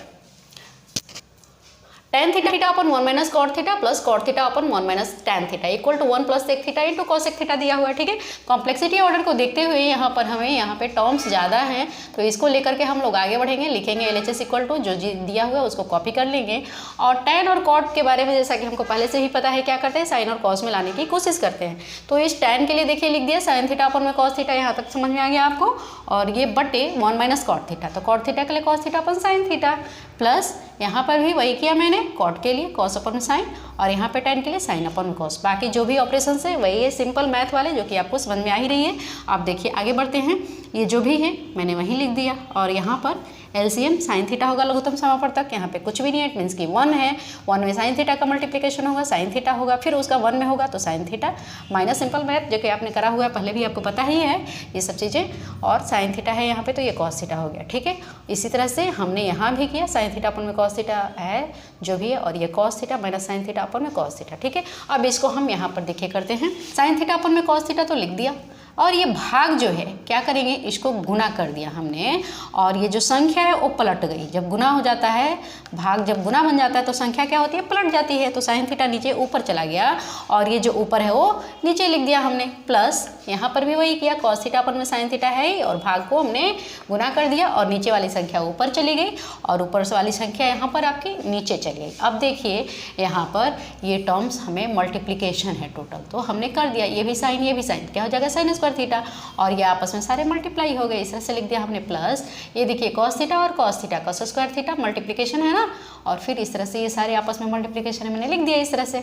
tan theta upon 1 minus cot theta plus cot theta upon 1 minus tan theta equal to 1 plus sec theta into cosec theta दिया हुआ है। ठीक है, कॉम्प्लेक्सिटी ऑर्डर को देखते हुए यहाँ पर हमें यहाँ पे टर्म्स ज़्यादा हैं, तो इसको लेकर के हम लोग आगे बढ़ेंगे, लिखेंगे LHS इक्वल टू जो दिया हुआ है उसको कॉपी कर लेंगे, और tan और कॉट के बारे में जैसा कि हमको पहले से ही पता है क्या करते हैं, साइन और कॉस में लाने की कोशिश करते हैं। तो इस tan के लिए देखिए लिख दिया साइन थीटा अपन में कॉस थीटा, यहाँ तक समझ में आ गया आपको, और ये बटे 1 माइनस कॉट थीटा, तो कॉट थीटा के लिए कॉस थीटा अपन साइन थीटा, प्लस यहाँ पर भी वही किया मैंने, कॉट के लिए कॉस अपन साइन, और यहाँ पे tan के लिए साइन अपन कॉस। बाकी जो भी ऑपरेशन है वही है, सिंपल मैथ वाले, जो कि आपको समझ में आ ही रही है। आप देखिए आगे बढ़ते हैं, ये जो भी है मैंने वहीं लिख दिया, और यहाँ पर एलसीएम साइन थीटा होगा लघुत्तम समापवर्तक, यहाँ पे कुछ भी नहीं है, इट मीन्स कि 1 है, 1 में साइन थीटा का मल्टीप्लिकेशन होगा, साइन थीटा होगा, फिर उसका 1 में होगा तो sine theta minus simple math जो कि आपने करा हुआ है पहले भी, आपको पता ही है ये सब चीज़ें, और साइन थीटा है यहाँ पे तो ये कॉस थीटा हो गया। ठीक है, इसी तरह से हमने यहाँ भी किया, साइन थीटा अपन में कॉस थीटा है जो भी है, और ये cos theta minus sine theta upon में कॉस थीटा। ठीक है, अब इसको हम यहाँ पर देखिए करते हैं, साइन थीटा अपन में कॉस थीटा तो लिख दिया, और ये भाग जो है क्या करेंगे, इसको गुना कर दिया हमने, और ये जो संख्या है वो पलट गई। जब गुना हो जाता है, भाग जब गुना बन जाता है तो संख्या क्या होती है, पलट जाती है, तो साइन थीटा नीचे ऊपर चला गया, और ये जो ऊपर है वो नीचे लिख दिया हमने, प्लस यहाँ पर भी वही किया, कॉस थीटा अपन में साइन थीटा है, और भाग को हमने गुना कर दिया, और नीचे वाली संख्या ऊपर चली गई, और ऊपर वाली संख्या यहाँ पर आपकी नीचे चली गई। अब देखिए यहाँ पर ये टर्म्स हमें मल्टीप्लिकेशन है टोटल, तो हमने कर दिया, ये भी साइन ये भी साइन, क्या हो जाएगा साइन स्क्वायर थीटा, और ये आपस में सारे मल्टीप्लाई हो गए, इस तरह से लिख दिया हमने, प्लस ये देखिए कॉस थीटा और cos theta, cos square theta multiplication है ना, और फिर इस तरह से ये सारे आपस में मल्टीप्लिकेशन है, मैंने लिख दिया इस तरह से।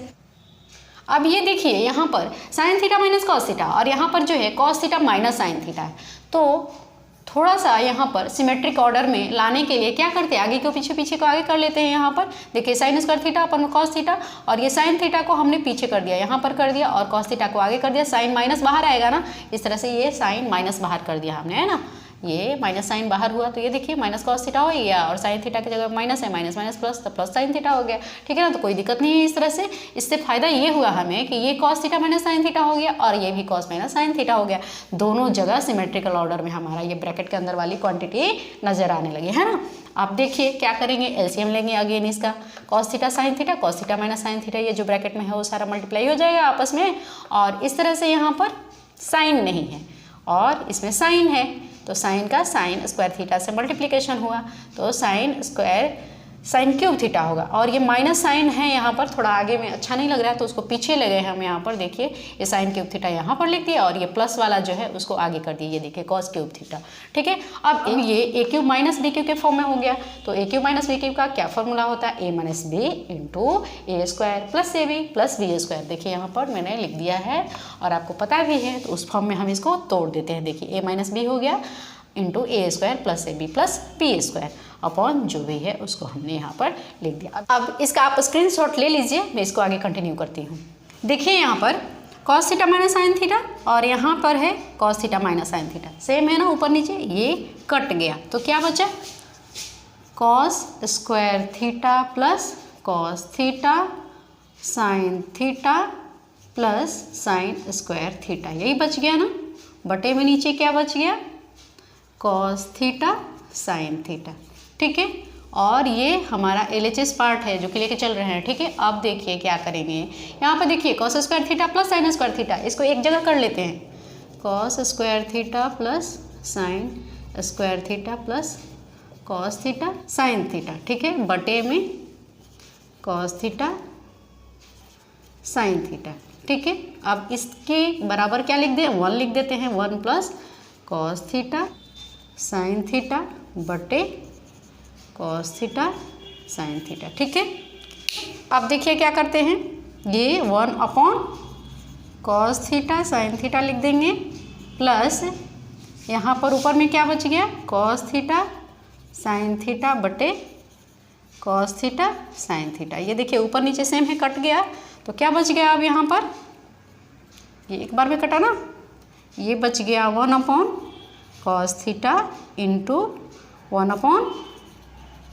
अब ये देखिए यहाँ पर sine theta minus cos theta, और यहाँ पर जो है cos theta minus sine theta है, तो थोड़ा सा यहाँ पर सिमेट्रिक ऑर्डर में लाने के लिए क्या करते हैं, आगे को पीछे, पीछे को आगे कर लेते हैं। यहाँ पर देखिए साइन स्क्वायर थीटा अपन कॉस थीटा, और ये साइन थीटा को हमने पीछे कर दिया, यहाँ पर कर दिया, और कॉस थीटा को आगे कर दिया। साइन माइनस बाहर आएगा ना, इस तरह से ये साइन माइनस बाहर कर दिया हमने, है ना, ये माइनस साइन बाहर हुआ, तो ये देखिए माइनस कॉस थीटा हो गया, और साइन थीटा की जगह माइनस है, माइनस माइनस प्लस, तो प्लस साइन थीटा हो गया। ठीक है ना, तो कोई दिक्कत नहीं है इस तरह से। इससे फायदा ये हुआ हमें कि ये cos theta minus sine theta हो गया, और ये भी कॉस माइनस साइन थीटा हो गया। दोनों जगह सिमेट्रिकल ऑर्डर में हमारा ये ब्रैकेट के अंदर वाली क्वांटिटी नजर आने लगी, है ना। आप देखिए क्या करेंगे, एलसीएम लेंगे अगेन इसका, cos theta sine theta, cos theta minus sine theta, ये जो ब्रैकेट में है वो सारा मल्टीप्लाई हो जाएगा आपस में, और इस तरह से यहाँ पर साइन नहीं है और इसमें साइन है, तो साइन का साइन स्क्वायर थीटा से मल्टीप्लिकेशन हुआ, तो sine square sine cube theta होगा। और ये माइनस साइन है यहाँ पर, थोड़ा आगे में अच्छा नहीं लग रहा है तो उसको पीछे लगे हम यहाँ पर, देखिए ये साइन क्यूब थीटा यहाँ पर लिख दिया, और ये प्लस वाला जो है उसको आगे कर दिया, ये देखिए कॉस क्यूब थीटा। ठीक है, अब ये A cube minus B cube के फॉर्म में हो गया, तो A cube minus B cube का क्या फॉर्मूला होता है, A minus B into A square plus A B plus B square. देखिए यहाँ पर मैंने लिख दिया है और आपको पता भी है, तो उस फॉर्म में हम इसको तोड़ देते हैं। देखिए ए माइनस बी हो गया into A square plus A B plus B square upon जो भी है उसको हमने यहाँ पर लिख दिया। अब इसका आप स्क्रीनशॉट ले लीजिए, मैं इसको आगे कंटिन्यू करती हूँ। देखिए यहाँ पर cos theta minus sine theta, और यहाँ पर है cos theta minus sine theta, same है ना, ऊपर नीचे ये कट गया, तो क्या बचा, cos square theta plus cos theta sine theta plus sine square theta, यही बच गया ना। बटे में नीचे क्या बच गया, कॉस थीटा साइन थीटा। ठीक है, और ये हमारा LHS पार्ट है जो कि लेके चल रहे हैं। ठीक है, अब देखिए क्या करेंगे, यहाँ पर देखिए cos square theta plus sine square theta, इसको एक जगह कर लेते हैं, cos square theta plus sine square theta plus cos theta sine theta. ठीक है, बटे में कॉस थीटा साइन थीटा। ठीक है, अब इसके बराबर क्या लिख दें, 1 लिख देते हैं, 1 plus cos theta sine theta बटे कॉस थीटा साइन थीटा। ठीक है, अब देखिए क्या करते हैं, ये 1 upon cos theta sine theta लिख देंगे, प्लस यहाँ पर ऊपर में क्या बच गया, कॉस थीटा साइन थीटा बटे कॉस थीटा साइन थीटा। ये देखिए ऊपर नीचे सेम है, कट गया, तो क्या बच गया अब यहाँ पर, ये एक बार में कटा ना, ये बच गया 1 upon cos theta into 1 upon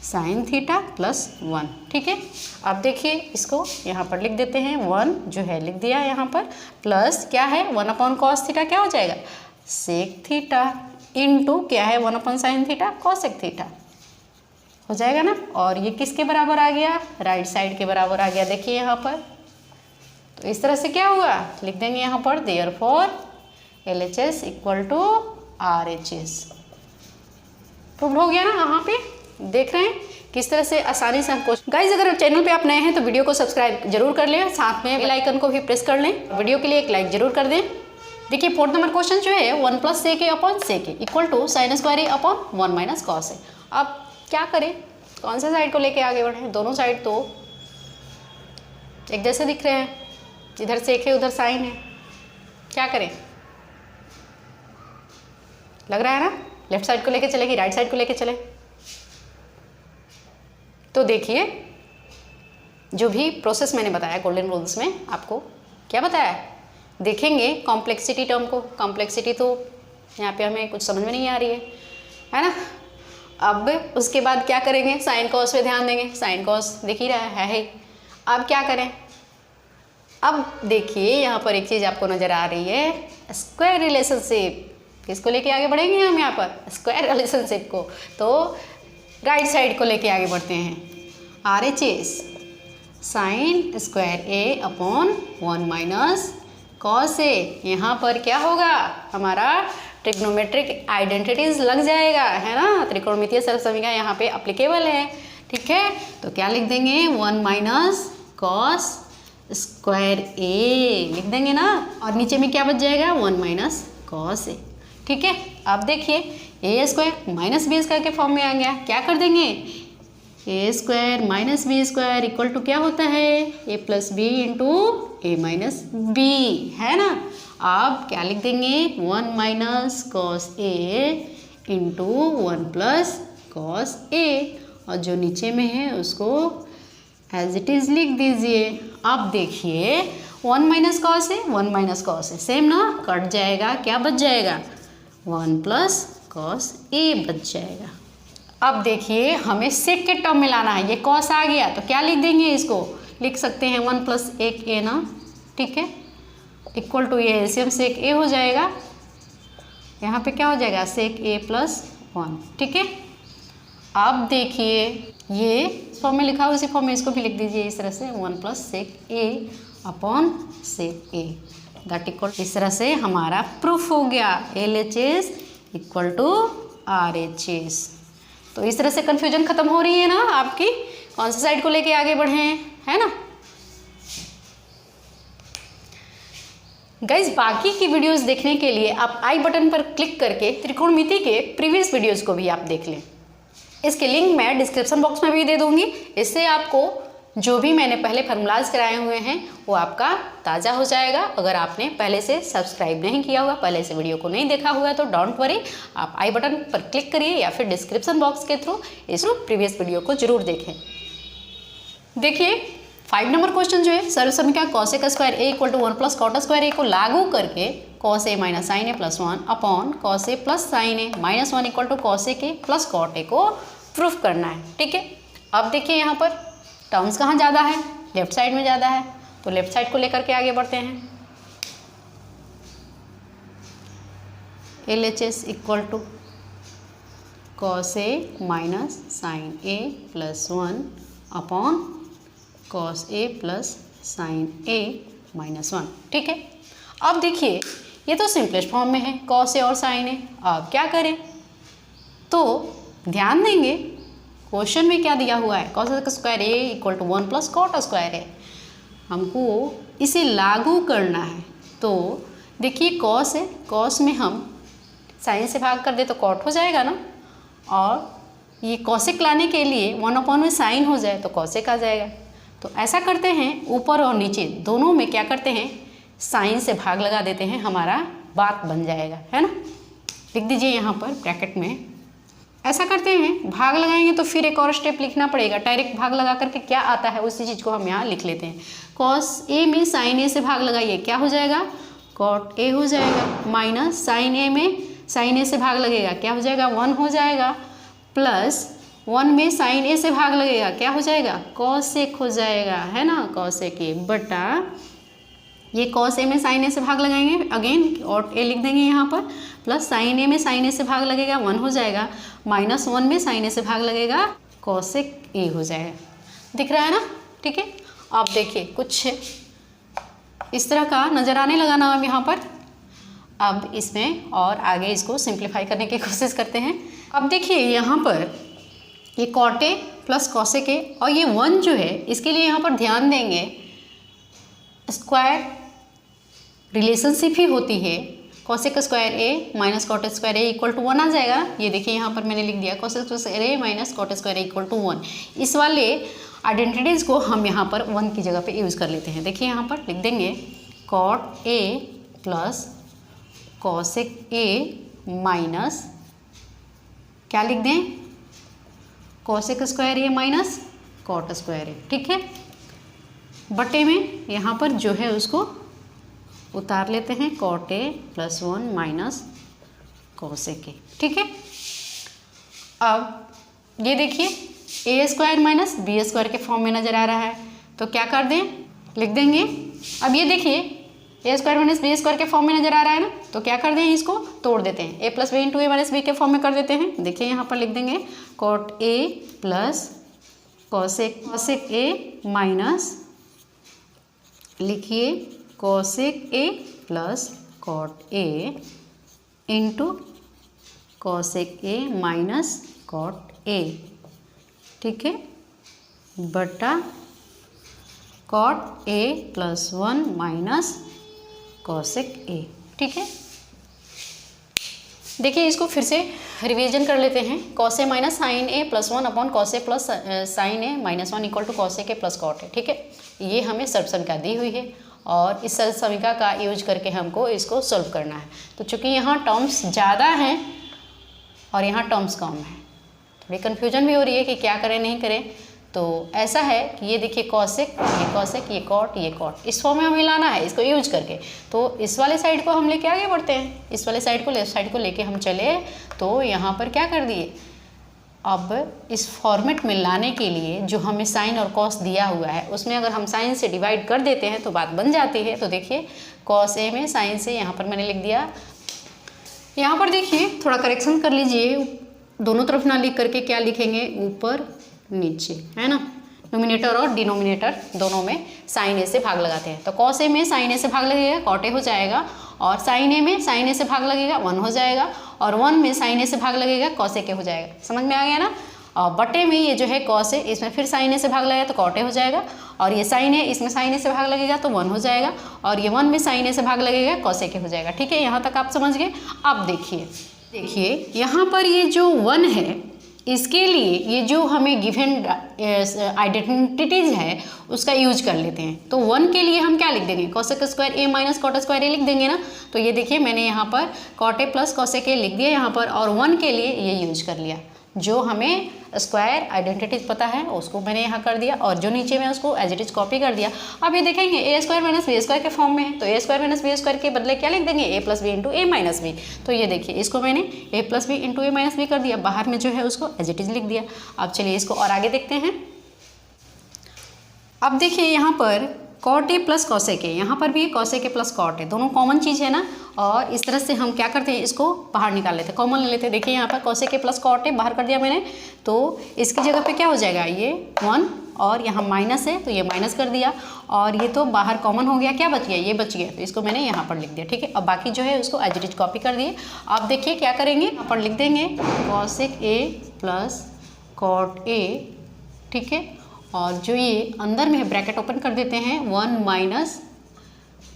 sine theta plus 1। ठीक है, अब देखिए इसको यहाँ पर लिख देते हैं, 1 जो है लिख दिया यहाँ पर, प्लस क्या है 1 अपॉन कॉस थीटा क्या हो जाएगा, सेक थीटा इंटू क्या है 1 upon sine theta cosec theta हो जाएगा ना। और ये किसके बराबर आ गया, राइट साइड के बराबर आ गया। देखिए यहाँ पर, तो इस तरह से क्या हुआ, लिख देंगे यहाँ पर therefore LHS equal to RHS। Prove हो गया ना, यहाँ पे देख रहे हैं किस तरह से आसानी से हमको। गाइज अगर चैनल पे आप नए हैं तो वीडियो को सब्सक्राइब जरूर कर लें, साथ में बेल आइकन को भी प्रेस कर लें, वीडियो के लिए एक लाइक जरूर कर दें। देखिए 4 नंबर क्वेश्चन जो है 1 plus sec A upon sec A equal to sine square A upon 1 minus cos A. अब क्या करें, कौन से साइड को लेके आगे बढ़े, दोनों साइड तो एक जैसे दिख रहे हैं, इधर सेक है उधर साइन है, क्या करें, लग रहा है ना लेफ्ट साइड को लेके चले कि राइट साइड को लेके चले। तो देखिए जो भी प्रोसेस मैंने बताया गोल्डन रूल्स में, आपको क्या बताया, देखेंगे कॉम्प्लेक्सिटी टर्म को, कॉम्प्लेक्सिटी तो यहाँ पे हमें कुछ समझ में नहीं आ रही है ना। अब उसके बाद क्या करेंगे, साइन कॉस पे ध्यान देंगे, साइन कॉस दिख ही रहा है ही। अब क्या करें, अब देखिए यहाँ पर एक चीज़ आपको नज़र आ रही है, स्क्वायर रिलेशनशिप। किसको लेके आगे बढ़ेंगे हम यहाँ पर, स्क्वायर रिलेशनशिप को, तो राइट साइड को लेके आगे बढ़ते हैं। RHS sign square A upon 1 minus cos ए, यहाँ पर क्या होगा, हमारा ट्रिग्नोमेट्रिक आइडेंटिटीज लग जाएगा, है ना, त्रिकोणमितीय सरलसमीकरण यहाँ पे अप्लीकेबल है। ठीक है, तो क्या लिख देंगे, 1 माइनस कॉस स्क्वायर ए लिख देंगे ना, और नीचे में क्या बच जाएगा, 1 माइनस कॉस ए। ठीक है, अब देखिए A square minus B square के फॉर्म में आ गया, क्या कर देंगे, A square minus B square equal to क्या होता है, A plus B into A minus B, है ना। अब क्या लिख देंगे, 1 minus cos A into 1 plus cos A, और जो नीचे में है उसको एज इट इज़ लिख दीजिए। अब देखिए 1 माइनस कॉस है, 1 माइनस कॉस है, सेम ना, कट जाएगा, क्या बच जाएगा 1 प्लस कॉस ए बच जाएगा। अब देखिए हमें सेक के टर्म में लाना है, ये कॉस आ गया तो क्या लिख देंगे, इसको लिख सकते हैं 1 प्लस एक ए ना, ठीक है, इक्वल टू ये एलसीएम सेक ए हो जाएगा, यहाँ पे क्या हो जाएगा सेक ए प्लस 1, ठीक है। अब देखिए ये फॉर्म में लिखा हुआ उसी फॉर्म में इसको भी लिख दीजिए इस तरह से 1 plus sec A upon sec A, that equal, इस तरह से हमारा प्रूफ हो गया LHS इक्वल टू RHS। तो इस तरह से कन्फ्यूजन खत्म हो रही है ना आपकी, कौन सी साइड को लेके आगे बढ़े हैं, है ना। गाइज बाकी की वीडियोस देखने के लिए आप आई बटन पर क्लिक करके त्रिकोणमिति के प्रीवियस वीडियोस को भी आप देख लें, इसके लिंक मैं डिस्क्रिप्शन बॉक्स में भी दे दूंगी। इससे आपको जो भी मैंने पहले फार्मूलाज कराए हुए हैं वो आपका ताज़ा हो जाएगा। अगर आपने पहले से सब्सक्राइब नहीं किया हुआ, पहले से वीडियो को नहीं देखा हुआ है तो डोंट वरी, आप आई बटन पर क्लिक करिए या फिर डिस्क्रिप्शन बॉक्स के थ्रू इस प्रीवियस वीडियो को जरूर देखें। देखिए 5 नंबर क्वेश्चन जो है, सर्व समीकरण कॉस ए का square A equal to 1 plus cot square A को लागू करके cos A minus sine A plus 1 upon cos A plus sine A minus 1 equal to cos A के प्लस कॉट ए को proof करना है, ठीक है। अब देखिए यहाँ पर टर्म्स कहाँ ज़्यादा है, लेफ्ट साइड में ज़्यादा है, तो लेफ्ट साइड को लेकर के आगे बढ़ते हैं। LHS equal to cos A minus sine A plus 1 upon cos A plus sine A minus 1, ठीक है। अब देखिए ये तो सिंपलेस्ट फॉर्म में है, कॉस ए और साइन ए। अब क्या करें, तो ध्यान देंगे क्वेश्चन में क्या दिया हुआ है, कॉस का square A equal to 1 plus cot square है, हमको इसे लागू करना है। तो देखिए कॉस है, कॉस में हम साइन से भाग कर दे तो कॉट हो जाएगा ना, और ये कॉसेक लाने के लिए 1 अपॉन में साइन हो जाए तो कॉसेक आ जाएगा। तो ऐसा करते हैं, ऊपर और नीचे दोनों में क्या करते हैं, साइन से भाग लगा देते हैं, हमारा बात बन जाएगा, है ना। लिख दीजिए यहाँ पर ब्रैकेट में, ऐसा करते हैं, भाग लगाएंगे तो फिर एक और स्टेप लिखना पड़ेगा, डायरेक्ट भाग लगा करके क्या आता है उसी चीज़ को हम यहाँ लिख लेते हैं। कॉस ए में साइन ए से भाग लगाइए, क्या हो जाएगा कॉट ए हो जाएगा, माइनस साइन ए में साइन ए से भाग लगेगा, क्या हो जाएगा 1 हो जाएगा, प्लस 1 में साइन ए से भाग लगेगा, क्या हो जाएगा कॉसेक हो जाएगा, है ना, कॉसेक ए बटा ये कॉस ए में साइन ए से भाग लगाएंगे, अगेन और ए लिख देंगे यहाँ पर, प्लस साइन ए में साइन ए से भाग लगेगा 1 हो जाएगा, माइनस 1 में साइन ए से भाग लगेगा कॉसेक ए हो जाएगा। दिख रहा है ना, ठीक है। अब देखिए कुछ इस तरह का नज़र आने लगा ना अब यहाँ पर। अब इसमें और आगे इसको सिंप्लीफाई करने की कोशिश करते हैं। अब देखिए यहाँ पर ये cot A plus cosec A और ये 1 जो है, इसके लिए यहाँ पर ध्यान देंगे स्क्वायर रिलेशनशिप ही होती है, cosec square A minus cot square A equal to 1 आ जाएगा। ये देखिए यहाँ पर मैंने लिख दिया cosec square A minus cot square A equal to 1। इस वाले आइडेंटिटीज़ को हम यहाँ पर 1 की जगह पे यूज़ कर लेते हैं। देखिए यहाँ पर लिख देंगे cot A plus cosec A minus क्या लिख दें cosec square A minus cot square A, ठीक है। बटे में यहाँ पर जो है उसको उतार लेते हैं, cot A plus 1 minus cosec A, ठीक है। अब ये देखिए A square minus B square के फॉर्म में नज़र आ रहा है, तो क्या कर दें लिख देंगे। अब ये देखिए A square minus B square के फॉर्म में नज़र आ रहा है ना, तो क्या कर दें इसको तोड़ देते हैं, A plus B into A minus B के फॉर्म में कर देते हैं। देखिए यहाँ पर लिख देंगे cot A plus cosec A minus लिखिए cosec A plus cot A into cosec A minus cot A, ठीक है, बटा cot A plus 1 minus cosec A, ठीक है। देखिए इसको फिर से रिवीजन कर लेते हैं, cos A minus sine A plus 1 upon cos A plus sine A minus 1 equal to cosec A plus cot A, ठीक है। ये हमें सर्व समीकरण दी हुई है और इस सर्व समीकरण का यूज करके हमको इसको सॉल्व करना है। तो चूंकि यहाँ टर्म्स ज़्यादा हैं और यहाँ टर्म्स कम है। थोड़ी कन्फ्यूजन भी हो रही है कि क्या करें नहीं करें। तो ऐसा है कि ये देखिए कॉसेक, ये कॉट, ये कॉट, इस फॉर्म में हमें लाना है इसको यूज करके। तो इस वाले साइड को हम लेके आगे बढ़ते हैं, इस वाले साइड को लेफ्ट साइड को लेके हम चले तो यहाँ पर क्या कर दिए, अब इस फॉर्मेट में लाने के लिए जो हमें साइन और कॉस दिया हुआ है उसमें अगर हम साइन से डिवाइड कर देते हैं तो बात बन जाती है। तो देखिए कॉस ए में साइन से यहाँ पर मैंने लिख दिया। यहाँ पर देखिए थोड़ा करेक्शन कर लीजिए, दोनों तरफ ना लिख करके क्या लिखेंगे, ऊपर नीचे, है ना। नोमिनेटर और डिनोमिनेटर दोनों में साइन ए से भाग लगाते हैं। तो कॉस ए में साइन ए से भाग लगेगा, कॉट ए हो जाएगा, और साइन ए में साइन ए से भाग लगेगा 1 हो जाएगा, और 1 में साइन ए से भाग लगेगा कॉस ए के हो जाएगा। समझ में आ गया ना। और बटे में ये जो है कॉस ए, इसमें फिर साइन ए से भाग लगेगा तो कॉट ए हो जाएगा, और ये साइन ए, इसमें साइन ए से भाग लगेगा तो 1 हो जाएगा, और ये 1 में साइन ए से भाग लगेगा कॉस ए के हो जाएगा। ठीक है, यहाँ तक आप समझ गए। अब देखिए यहाँ पर ये जो 1 है इसके लिए ये जो हमें गिवन आइडेंटिटीज है उसका यूज कर लेते हैं। तो 1 के लिए हम क्या लिख देंगे, cosec square A minus cot square A लिख देंगे ना। तो ये देखिए मैंने यहाँ पर cot A plus cosec A लिख दिया यहाँ पर, और 1 के लिए ये यूज कर लिया। जो हमें स्क्वायर आइडेंटिटीज पता है उसको मैंने यहाँ कर दिया, और जो नीचे में उसको एज इट इज कॉपी कर दिया। अब ये देखेंगे ए स्क्वायर माइनस बी स्क्वायर के फॉर्म में है, तो A square minus B square के बदले क्या लिख देंगे, ए plus B into A minus B. तो ये देखिए इसको मैंने ए plus B into A minus B कर दिया, बाहर में जो है उसको एज इट इज लिख दिया। अब चलिए इसको और आगे देखते हैं। अब देखिए यहाँ पर cot A plus cosec A, यहाँ पर भी cosec A plus cot A, दोनों कॉमन चीज़ है ना। और इस तरह से हम क्या करते हैं, इसको बाहर निकाल लेते हैं, कॉमन ले लेते हैं। देखिए यहाँ पर cosec A plus cot A बाहर कर दिया मैंने, तो इसकी जगह पे क्या हो जाएगा, ये 1 और यहाँ माइनस है तो ये माइनस कर दिया, और ये तो बाहर कॉमन हो गया, क्या बच गया, ये बच गया, तो इसको मैंने यहाँ पर लिख दिया। ठीक है, अब बाकी जो है उसको एज इट इज कॉपी कर दिए। अब देखिए क्या करेंगे, यहाँ पर लिख देंगे cosec A plus cot A. ठीक है, और जो ये अंदर में है ब्रैकेट ओपन कर देते हैं, 1 माइनस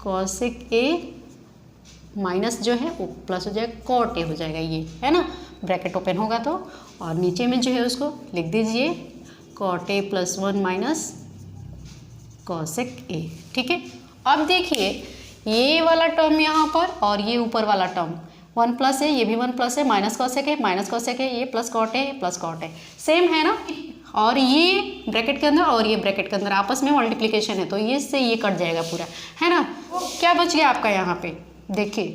कॉसेक ए माइनस जो है वो प्लस हो जाएगा कॉट ए हो जाएगा, ये है ना, ब्रैकेट ओपन होगा तो। और नीचे में जो है उसको लिख दीजिए cot A plus 1 minus cosec A. ठीक है, अब देखिए ये वाला टर्म यहाँ पर और ये ऊपर वाला टर्म 1 प्लस है, ये भी 1 प्लस है, माइनस कॉसेक है माइनस कॉसेक है, ये प्लस कॉट है सेम है ना। और ये ब्रैकेट के अंदर और ये ब्रैकेट के अंदर आपस में मल्टीप्लिकेशन है, तो ये से ये कट जाएगा पूरा, है ना। क्या बच गया आपका यहाँ पे, देखिए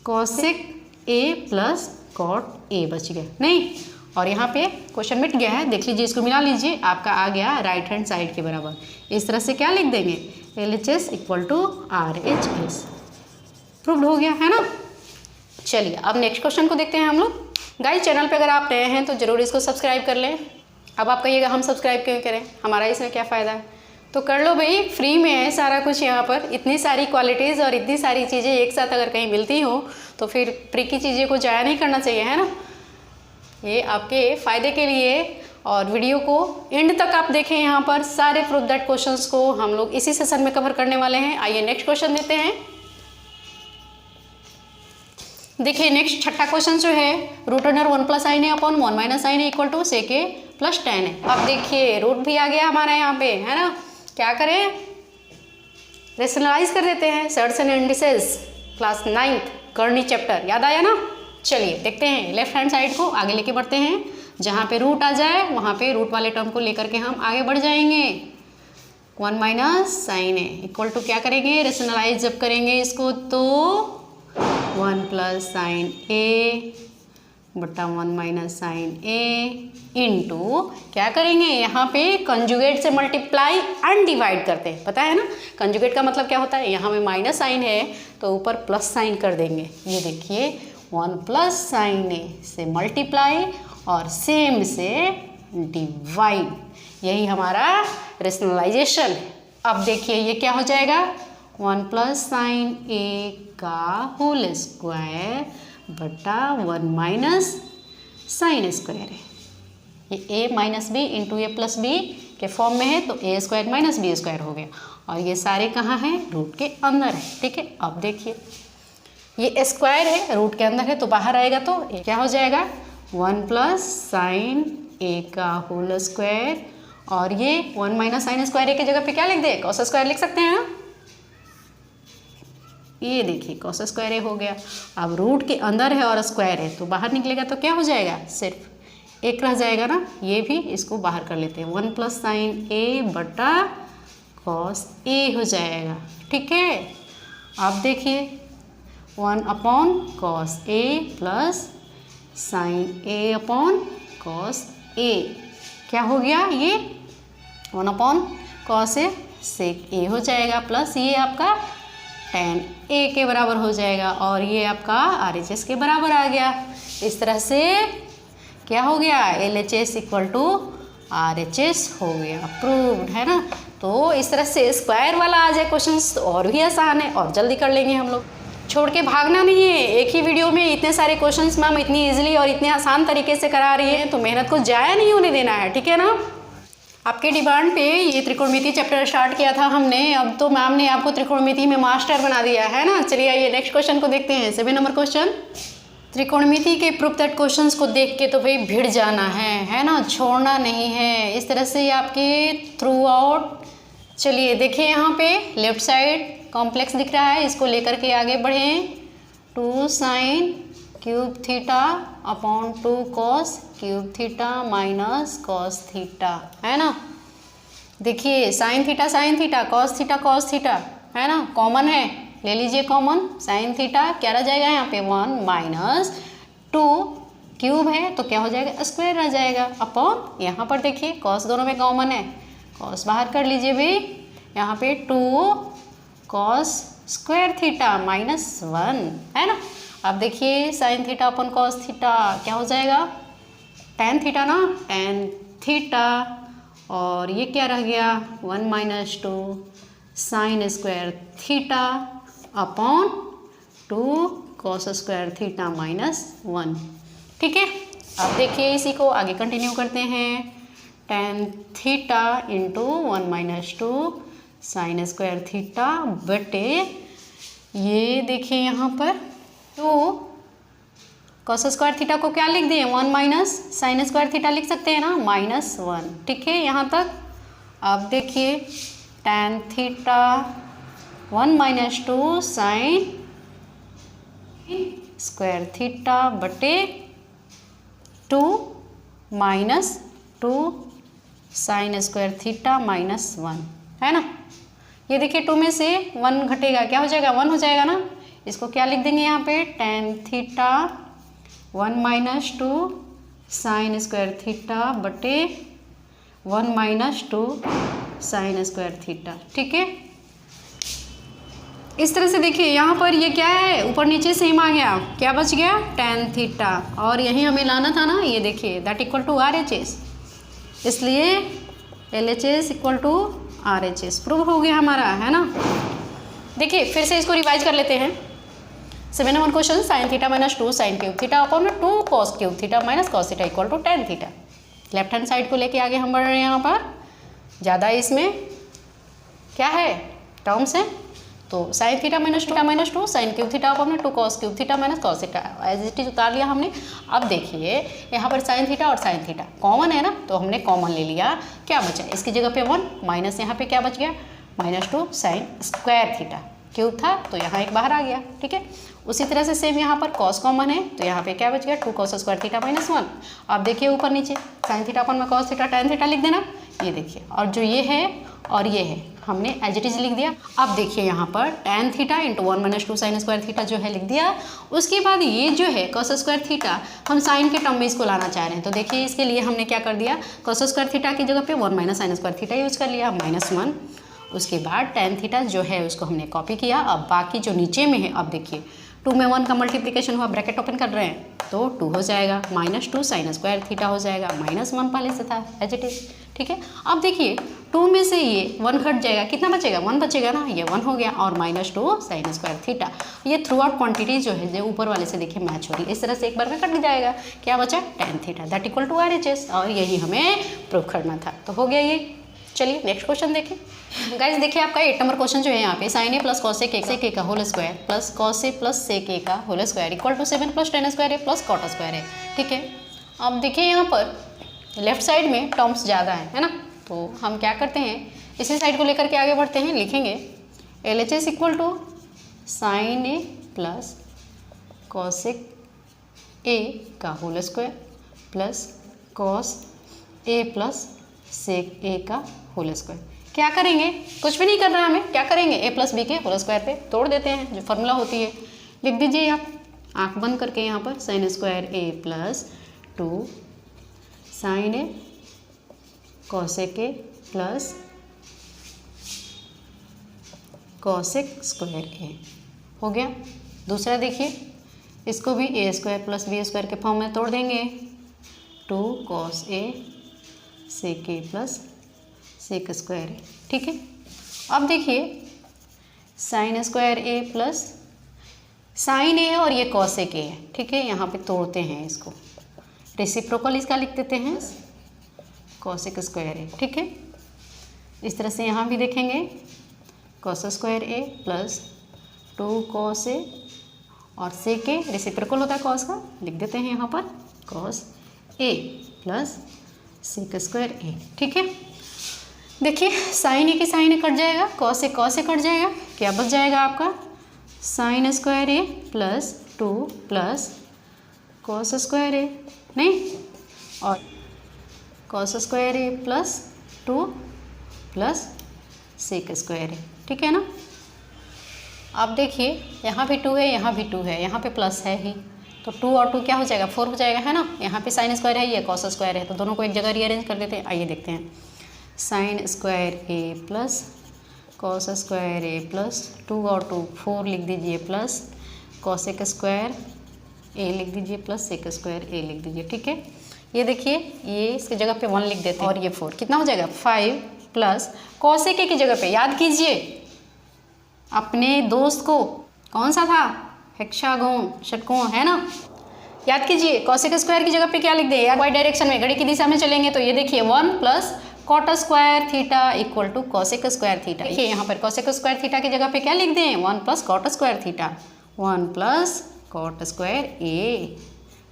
cosec A plus cot A बच गया नहीं, और यहाँ पे क्वेश्चन मिट गया है, देख लीजिए, इसको मिला लीजिए, आपका आ गया राइट हैंड साइड के बराबर। इस तरह से क्या लिख देंगे, LHS equal to RHS, proved हो गया, है ना। चलिए अब नेक्स्ट क्वेश्चन को देखते हैं हम लोग। गाइस चैनल पे अगर आप नए हैं तो ज़रूर इसको सब्सक्राइब कर लें। अब आप कहिएगा हम सब्सक्राइब क्यों करें, हमारा इसमें क्या फ़ायदा है, तो कर लो भाई, फ्री में है सारा कुछ यहाँ पर। इतनी सारी क्वालिटीज़ और इतनी सारी चीज़ें एक साथ अगर कहीं मिलती हो तो फिर फ्री की चीज़ें को जाया नहीं करना चाहिए, है ना। ये आपके फ़ायदे के लिए, और वीडियो को एंड तक आप देखें। यहाँ पर सारे प्रूफ दैट क्वेश्चंस को हम लोग इसी सेशन में कवर करने वाले हैं। आइए नेक्स्ट क्वेश्चन देते हैं। देखिए नेक्स्ट छठा क्वेश्चन जो है, root under 1 plus sine A upon 1 minus sine A equal to sec A plus tan है। अब देखिए रूट भी आ गया हमारा यहाँ पे, है ना। क्या करें, रेशनलाइज कर देते हैं। Shirts and indices class 9th करनी चैप्टर याद आया ना। चलिए देखते हैं, लेफ्ट हैंड साइड को आगे लेके बढ़ते हैं, जहाँ पे रूट आ जाए वहाँ पे रूट वाले टर्म को लेकर के हम आगे बढ़ जाएंगे। 1 minus sine A equal to क्या करेंगे, रेशनलाइज जब करेंगे इसको तो 1 प्लस साइन ए बटा 1 माइनस साइन ए इंटू क्या करेंगे, यहाँ पे कंजुगेट से मल्टीप्लाई एंड डिवाइड करते हैं, पता है ना। कंजुगेट का मतलब क्या होता है, यहाँ में माइनस साइन है तो ऊपर प्लस साइन कर देंगे। ये देखिए 1 प्लस साइन ए से मल्टीप्लाई और सेम से डिवाइड, यही हमारा रेशनलाइजेशन है। अब देखिए ये क्या हो जाएगा, 1 प्लस साइन ए का होल स्क्वायर बटा 1 माइनस साइन स्क्वायर है। ये a minus B into A plus B के फॉर्म में है, तो A square minus B square हो गया, और ये सारे कहाँ हैं, रूट के अंदर है। ठीक है, अब देखिए ये स्क्वायर है, रूट के अंदर है तो बाहर आएगा, तो क्या हो जाएगा 1 प्लस साइन ए का होल स्क्वायर, और ये 1 माइनस साइन स्क्वायर ए की जगह पे क्या लिख दे, कॉस स्क्वायर लिख सकते हैं ना। ये देखिए कॉस स्क्वायर ए हो गया। अब रूट के अंदर है और स्क्वायर है तो बाहर निकलेगा तो क्या हो जाएगा, सिर्फ एक रह जाएगा ना, ये भी इसको बाहर कर लेते हैं, 1 प्लस साइन ए बटा कॉस ए हो जाएगा। ठीक है, अब देखिए 1 upon cos A plus sine A upon cos ए, क्या हो गया ये 1 अपॉन कॉस ए सेक ए हो जाएगा, प्लस ये आपका tan ए के बराबर हो जाएगा और ये आपका RHS के बराबर आ गया। इस तरह से क्या हो गया, LHS इक्वल टू RHS हो गया, प्रूव्ड है ना। तो इस तरह से स्क्वायर वाला आ जाए क्वेश्चन तो और भी आसान है और जल्दी कर लेंगे हम लोग। छोड़ के भागना नहीं है, एक ही वीडियो में इतने सारे क्वेश्चंस मैम इतनी इजीली और इतने आसान तरीके से करा रही है तो मेहनत को जाया नहीं होने देना है, ठीक है ना। आपके डिमांड पे ये त्रिकोणमिति चैप्टर स्टार्ट किया था हमने, अब तो मैम ने आपको त्रिकोणमिति में मास्टर बना दिया है ना। चलिए आइए नेक्स्ट क्वेश्चन को देखते हैं। 7 नंबर क्वेश्चन, त्रिकोणमिति के प्रूफ दैट क्वेश्चंस को देख के तो भाई भिड़ जाना है ना, छोड़ना नहीं है। इस तरह से आपके थ्रू आउट, चलिए देखिए यहाँ पे लेफ्ट साइड कॉम्प्लेक्स दिख रहा है, इसको लेकर के आगे बढ़ें। 2 sine cube theta upon 2 cos cube theta minus cos theta, है ना। देखिए साइन थीटा कॉस थीटा है ना, कॉमन है, ले लीजिए कॉमन। साइन थीटा क्या रह जाएगा यहाँ पे 1 माइनस 2 क्यूब है तो क्या हो जाएगा, स्क्वायर रह जाएगा, अपॉन यहाँ पर देखिए कॉस दोनों में कॉमन है, कॉस बाहर कर लीजिए भी, यहाँ पे 2 कॉस स्क्वायर थीटा माइनस 1 है ना। अब देखिए साइन थीटा अपन कॉस थीटा क्या हो जाएगा, tan थीटा ना, tan थीटा, और ये क्या रह गया 1 minus 2 sign square theta upon 2 cos square theta minus 1। ठीक है, अब देखिए इसी को आगे कंटिन्यू करते हैं। tan theta into 1 minus 2 sign square theta बटे, ये देखिए यहाँ पर 2 कॉस स्क्वायर थीटा को क्या लिख दें, 1 माइनस साइन स्क्वायर थीटा लिख सकते हैं ना, -1। ठीक है यहाँ तक। अब देखिए tan theta 1 minus 2 sign square theta बटे 2 माइनस 2 साइन स्क्वायर थीटा -1 है ना। ये देखिए 2 में से 1 घटेगा, क्या हो जाएगा 1 हो जाएगा ना। इसको क्या लिख देंगे यहाँ पे, tan theta 1 minus 2 sign square theta बटे 1 माइनस 2 साइन स्क्वायर थीटा। ठीक है, इस तरह से देखिए यहाँ पर ये क्या है, ऊपर नीचे सेम आ गया, क्या बच गया tan थीटा, और यही हमें लाना था ना, ये देखिए दैट इक्वल टू RHS, इसलिए LHS equal to RHS prove हो गया हमारा, है ना। देखिए फिर से इसको रिवाइज कर लेते हैं। 7 number question, sine theta minus 2 sine cube theta upon 2 cos cube theta minus cos theta equal to tan theta. Left hand side को लेके आगे हम बढ़ रहे हैं, यहाँ पर ज़्यादा इसमें क्या है टर्म्स है, तो sine theta minus 2 sine cube theta upon 2 cos cube theta minus cos theta as it is उतार लिया हमने। अब देखिए यहाँ पर साइन थीटा और साइन थीटा कॉमन है ना, तो हमने कॉमन ले लिया, क्या बचा इसकी जगह पे 1 माइनस यहाँ पे क्या बच गया -2 साइन स्क्वायर थीटा, क्यूब था तो यहाँ एक बाहर आ गया। ठीक है, उसी तरह से सेम यहाँ पर कॉस कॉमन है तो यहाँ पे क्या बच गया 2 कॉस स्क्वायर थीटा -1। अब देखिए ऊपर नीचे साइन थीटा अपन में कॉस थीटा tan थीटा लिख देना, ये देखिए, और जो ये है और ये है हमने एज इट इज लिख दिया। अब देखिए यहाँ पर tan theta into 1 minus 2 sign square theta जो है लिख दिया। उसके बाद ये जो है कॉस स्क्वायर थीटा हम साइन के टर्म में इसको लाना चाह रहे हैं, तो देखिए इसके लिए हमने क्या कर दिया, कॉस स्क्वायर थीटा की जगह पे 1 minus sign square theta use कर लिया -1। उसके बाद tan थीटा जो है उसको हमने कॉपी किया। अब बाकी जो नीचे में है, अब देखिए 2 में 1 का मल्टीप्लिकेशन हुआ, ब्रैकेट ओपन कर रहे हैं तो 2 हो जाएगा, -2 साइन स्क्वायर थीटा हो जाएगा, -1 पहले से था एज इट इज। ठीक है, अब देखिए 2 में से ये 1 घट जाएगा, कितना बचेगा 1 बचेगा ना, ये 1 हो गया, और -2 साइन स्क्वायर थीटा। ये थ्रू आउट क्वान्टिटी जो है जो ऊपर वाले से देखिए मैच हो रही है, इस तरह से एक बार में कट जाएगा, क्या बचा tan theta that equal to RHS, और यही हमें प्रूव करना था, तो हो गया ये। चलिए नेक्स्ट क्वेश्चन देखें। गाइस देखिए आपका 8 नंबर क्वेश्चन जो है यहाँ पे, sine A plus cos A का whole square plus cos A plus sec A का whole square equal to 7 plus tan square A plus cot square है। ठीक है, अब देखिए यहाँ पर लेफ्ट साइड में टर्म्स ज़्यादा है ना, तो हम क्या करते हैं इसी साइड को लेकर के आगे बढ़ते हैं, लिखेंगे LHS equal to sine A plus cosec A का whole square plus cos A plus sec A का होल स्क्वायर। क्या करेंगे, कुछ भी नहीं करना है हमें, क्या करेंगे, ए प्लस बी के होल स्क्वायर पे तोड़ देते हैं, जो फॉर्मूला होती है लिख दीजिए आप आंख बंद करके यहाँ पर, sine square A plus 2 sine A cosec A plus cosec square A हो गया। दूसरा देखिए, इसको भी A square plus B square के फॉर्म में तोड़ देंगे, 2 cos A sec A plus sec square A. ठीक है, अब देखिए sine square A plus sine A है और ये कॉसेक ए है। ठीक है, यहाँ पे तोड़ते हैं इसको, रेसिप्रोकल इसका लिख देते हैं कॉसेक स्क्वायर ए। ठीक है, इस तरह से यहाँ भी देखेंगे cos square A plus 2 cos A और सेक ए, रेसिप्रोकल होता है कॉस का, लिख देते हैं यहाँ पर cos A plus sec square A. ठीक है, देखिए साइन ए की साइन ए कट जाएगा, कॉस ए कट जाएगा, क्या बच जाएगा आपका sign square A plus 2 plus cos square ए, नहीं, और cos square A plus 2 plus sec square A. ठीक है ना, अब देखिए यहाँ भी 2 है, यहाँ भी 2 है, यहाँ पे प्लस है ही, तो 2 और 2 क्या हो जाएगा 4 हो जाएगा, है ना। यहाँ पे साइन स्क्वायर है, ये कॉस स्क्वायर है, तो दोनों को एक जगह रीअरेंज कर देते हैं। आइए देखते हैं, sine square A plus cos square A plus 2 और 2 4 लिख दीजिए प्लस कॉसेक स्क्वायर ए लिख दीजिए प्लस सेक स्क्वायर ए लिख दीजिए। ठीक है, ये देखिए ये इसकी जगह पे 1 लिख देते हैं और ये 4, कितना हो जाएगा 5 प्लस कॉसेक ए की जगह पे याद कीजिए अपने दोस्त को, कौन सा था, हेक्सागोन, षटकोण, है ना, याद कीजिए। कॉसेक स्क्वायर की जगह पे क्या लिख दें यार, वाई डायरेक्शन में घड़ी की दिशा में चलेंगे तो ये देखिए 1 plus cot square theta equal to cosec square theta. देखिए यहाँ पर कॉसेक स्क्वायर थीटा की जगह पे क्या लिख दें 1 plus cot square theta, 1 plus cot square A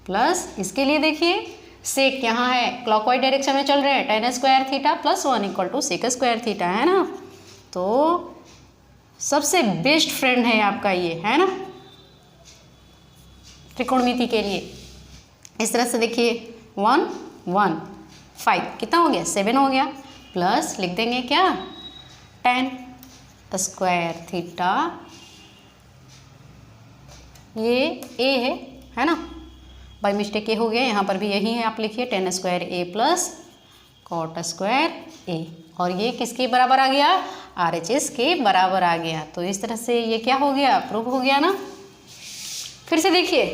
plus, इसके लिए देखिए सेक यहाँ है, क्लॉकवाइज डायरेक्शन में चल रहे हैं, tan square theta plus 1 equal to sec square theta, है ना। तो सबसे बेस्ट फ्रेंड है आपका ये, है ना, त्रिकोणमिति के लिए। इस तरह से देखिए 1 1 5 कितना हो गया 7 हो गया, प्लस लिख देंगे क्या tan स्क्वायर थीटा, ये a है ना, बाई मिस्टेक ये हो गया, यहाँ पर भी यही है, आप लिखिए tan square A plus cot square ए, और ये किसके बराबर आ गया RHS के बराबर आ गया। तो इस तरह से ये क्या हो गया, प्रूव हो गया ना। फिर से देखिए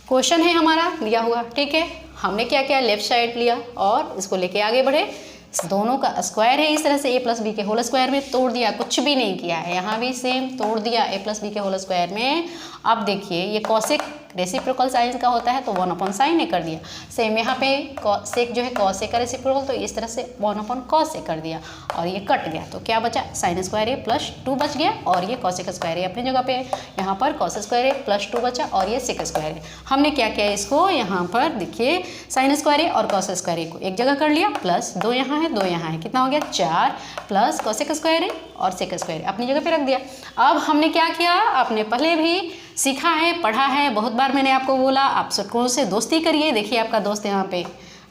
क्वेश्चन है हमारा दिया हुआ, ठीक है, हमने क्या किया लेफ्ट साइड लिया और इसको लेके आगे बढ़े, दोनों का स्क्वायर है, इस तरह से a प्लस बी के होल स्क्वायर में तोड़ दिया, कुछ भी नहीं किया है, यहाँ भी सेम तोड़ दिया a प्लस बी के होल स्क्वायर में। अब देखिए ये कॉसेक रेसिप्रोकल साइन का होता है तो 1 साइन ने कर दिया, सेम यहाँ पे सेक जो है कॉस ए का रेसिप्रोकल, तो इस तरह से 1 कॉस ए कर दिया और ये कट गया, तो क्या बचा साइन स्क्वायर ए प्लस 2 बच गया, और ये कॉसेक स्क्वायर ए अपनी जगह पे, यहाँ पर कॉस स्क्वायर ए प्लस 2 बचा और ये सेक स्क्वायर ए। हमने क्या किया इसको, यहाँ पर देखिए साइन स्क्वायर ए और कॉस स्क्वायर ए को एक जगह कर लिया, प्लस 2 यहाँ है 2 यहाँ है, कितना हो गया 4 प्लस कॉसेक स्क्वायर ए और सेक स्क्वायर ए अपनी जगह पे रख दिया। अब हमने क्या किया, आपने पहले भी सीखा है, पढ़ा है, बहुत बार मैंने आपको बोला आप षटकोण से दोस्ती करिए। देखिए आपका दोस्त यहाँ पे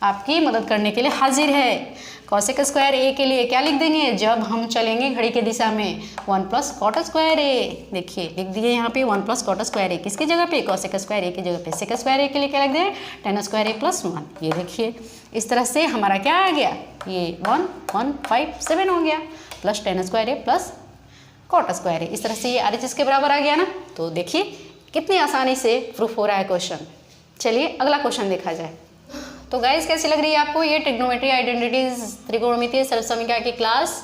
आपकी मदद करने के लिए हाजिर है। कॉसेक स्क्वायर ए के लिए क्या लिख देंगे, जब हम चलेंगे घड़ी की दिशा में 1 प्लस कॉट स्क्वायर ए, देखिए लिख दिए यहाँ पे 1 प्लस कॉट स्क्वायर ए, किसकी जगह पे कॉसेक स्क्वायर ए की जगह पे, सेक स्क्वायर ए के लिए क्या लिख दें tan स्क्वायर ए प्लस 1। ये देखिए इस तरह से हमारा क्या आ गया, ये 1 1 5 7 हो गया, plus tan square A plus cot square है, इस तरह से ये RHS के बराबर आ गया ना। तो देखिए कितनी आसानी से प्रूफ हो रहा है क्वेश्चन। चलिए अगला क्वेश्चन देखा जाए। तो गाइस कैसी लग रही है आपको ये ट्रिग्नोमेट्री आइडेंटिटीज त्रिकोणमितीय सरल समीकरण की क्लास,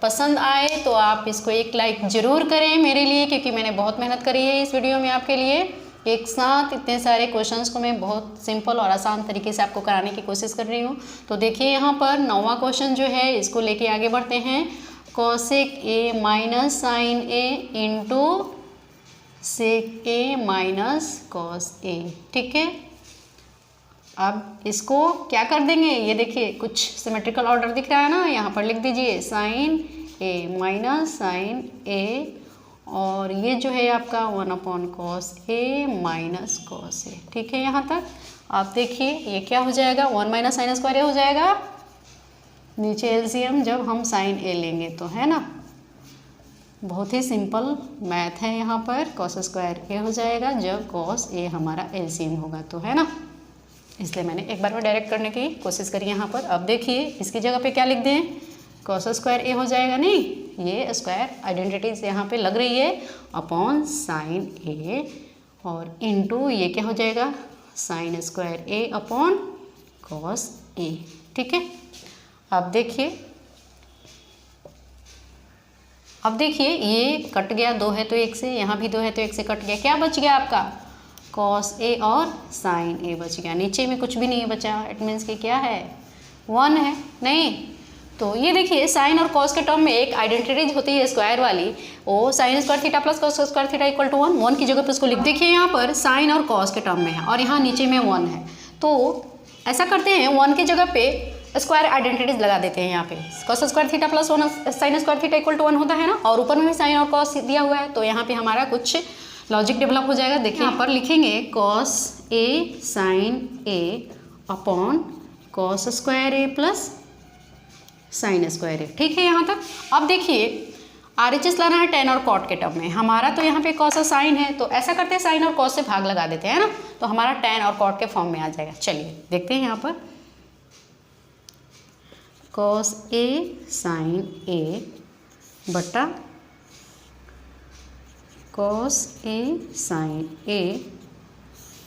पसंद आए तो आप इसको एक लाइक ज़रूर करें मेरे लिए, क्योंकि मैंने बहुत मेहनत करी है इस वीडियो में आपके लिए। एक साथ इतने सारे क्वेश्चंस को मैं बहुत सिंपल और आसान तरीके से आपको कराने की कोशिश कर रही हूँ। तो देखिए यहाँ पर 9वां क्वेश्चन जो है इसको लेके आगे बढ़ते हैं। Cosec A minus sine A into sec A minus cos A, ठीक है। अब इसको क्या कर देंगे, ये देखिए कुछ सिमेट्रिकल ऑर्डर दिख रहा है ना, यहाँ पर लिख दीजिए साइन ए माइनस साइन ए और ये जो है आपका 1/cos A minus cos A, ठीक है। यहाँ तक आप देखिए ये क्या हो जाएगा, 1 माइनस साइन स्क्वायर ए हो जाएगा, नीचे एलसीएम जब हम साइन ए लेंगे तो, है ना। बहुत ही सिंपल मैथ है यहाँ पर, cos स्क्वायर ए हो जाएगा जब cos A हमारा एलसीएम होगा तो, है ना। इसलिए मैंने एक बार में डायरेक्ट करने की कोशिश करी यहाँ पर। अब देखिए इसकी जगह पे क्या लिख दें, cos स्क्वायर ए हो जाएगा, नहीं ये स्क्वायर आइडेंटिटीज यहाँ पे लग रही है, अपॉन साइन ए, और इनटू ये क्या हो जाएगा, sine square A upon cos ए, ठीक है। अब देखिए ये कट गया, 2 है तो 1 से, यहाँ भी 2 है तो 1 से कट गया, क्या बच गया आपका cos ए और साइन ए बच गया, नीचे में कुछ भी नहीं बचा। इट मीन्स कि क्या है, 1 है, नहीं तो ये देखिए साइन और कॉस के टर्म में एक आइडेंटिटीज होती है स्क्वायर वाली, वो sine square theta plus cos square theta equal to 1 की जगह पे उसको लिख, देखिए यहाँ पर साइन और कॉस के टर्म में है और यहाँ नीचे में 1 है, तो ऐसा करते हैं 1 की जगह पे स्क्वायर आइडेंटिटीज लगा देते हैं। यहाँ पे cos square theta plus 1 sine square theta equal to 1 होता है ना, और ऊपर में भी साइन और कॉस दिया हुआ है, तो यहाँ पे हमारा कुछ लॉजिक डेवलप हो जाएगा। देखिए यहाँ पर लिखेंगे cos A sign A upon cos square A plus sine square A, ठीक है यहाँ तक। अब देखिए RHS लाना है tan और cot के टर्म में, हमारा तो यहाँ पे cos और साइन है, तो ऐसा करते हैं साइन और cos से भाग लगा देते हैं ना, तो हमारा tan और cot के फॉर्म में आ जाएगा। चलिए देखते हैं यहाँ पर cos A साइन A बटा cos A साइन A,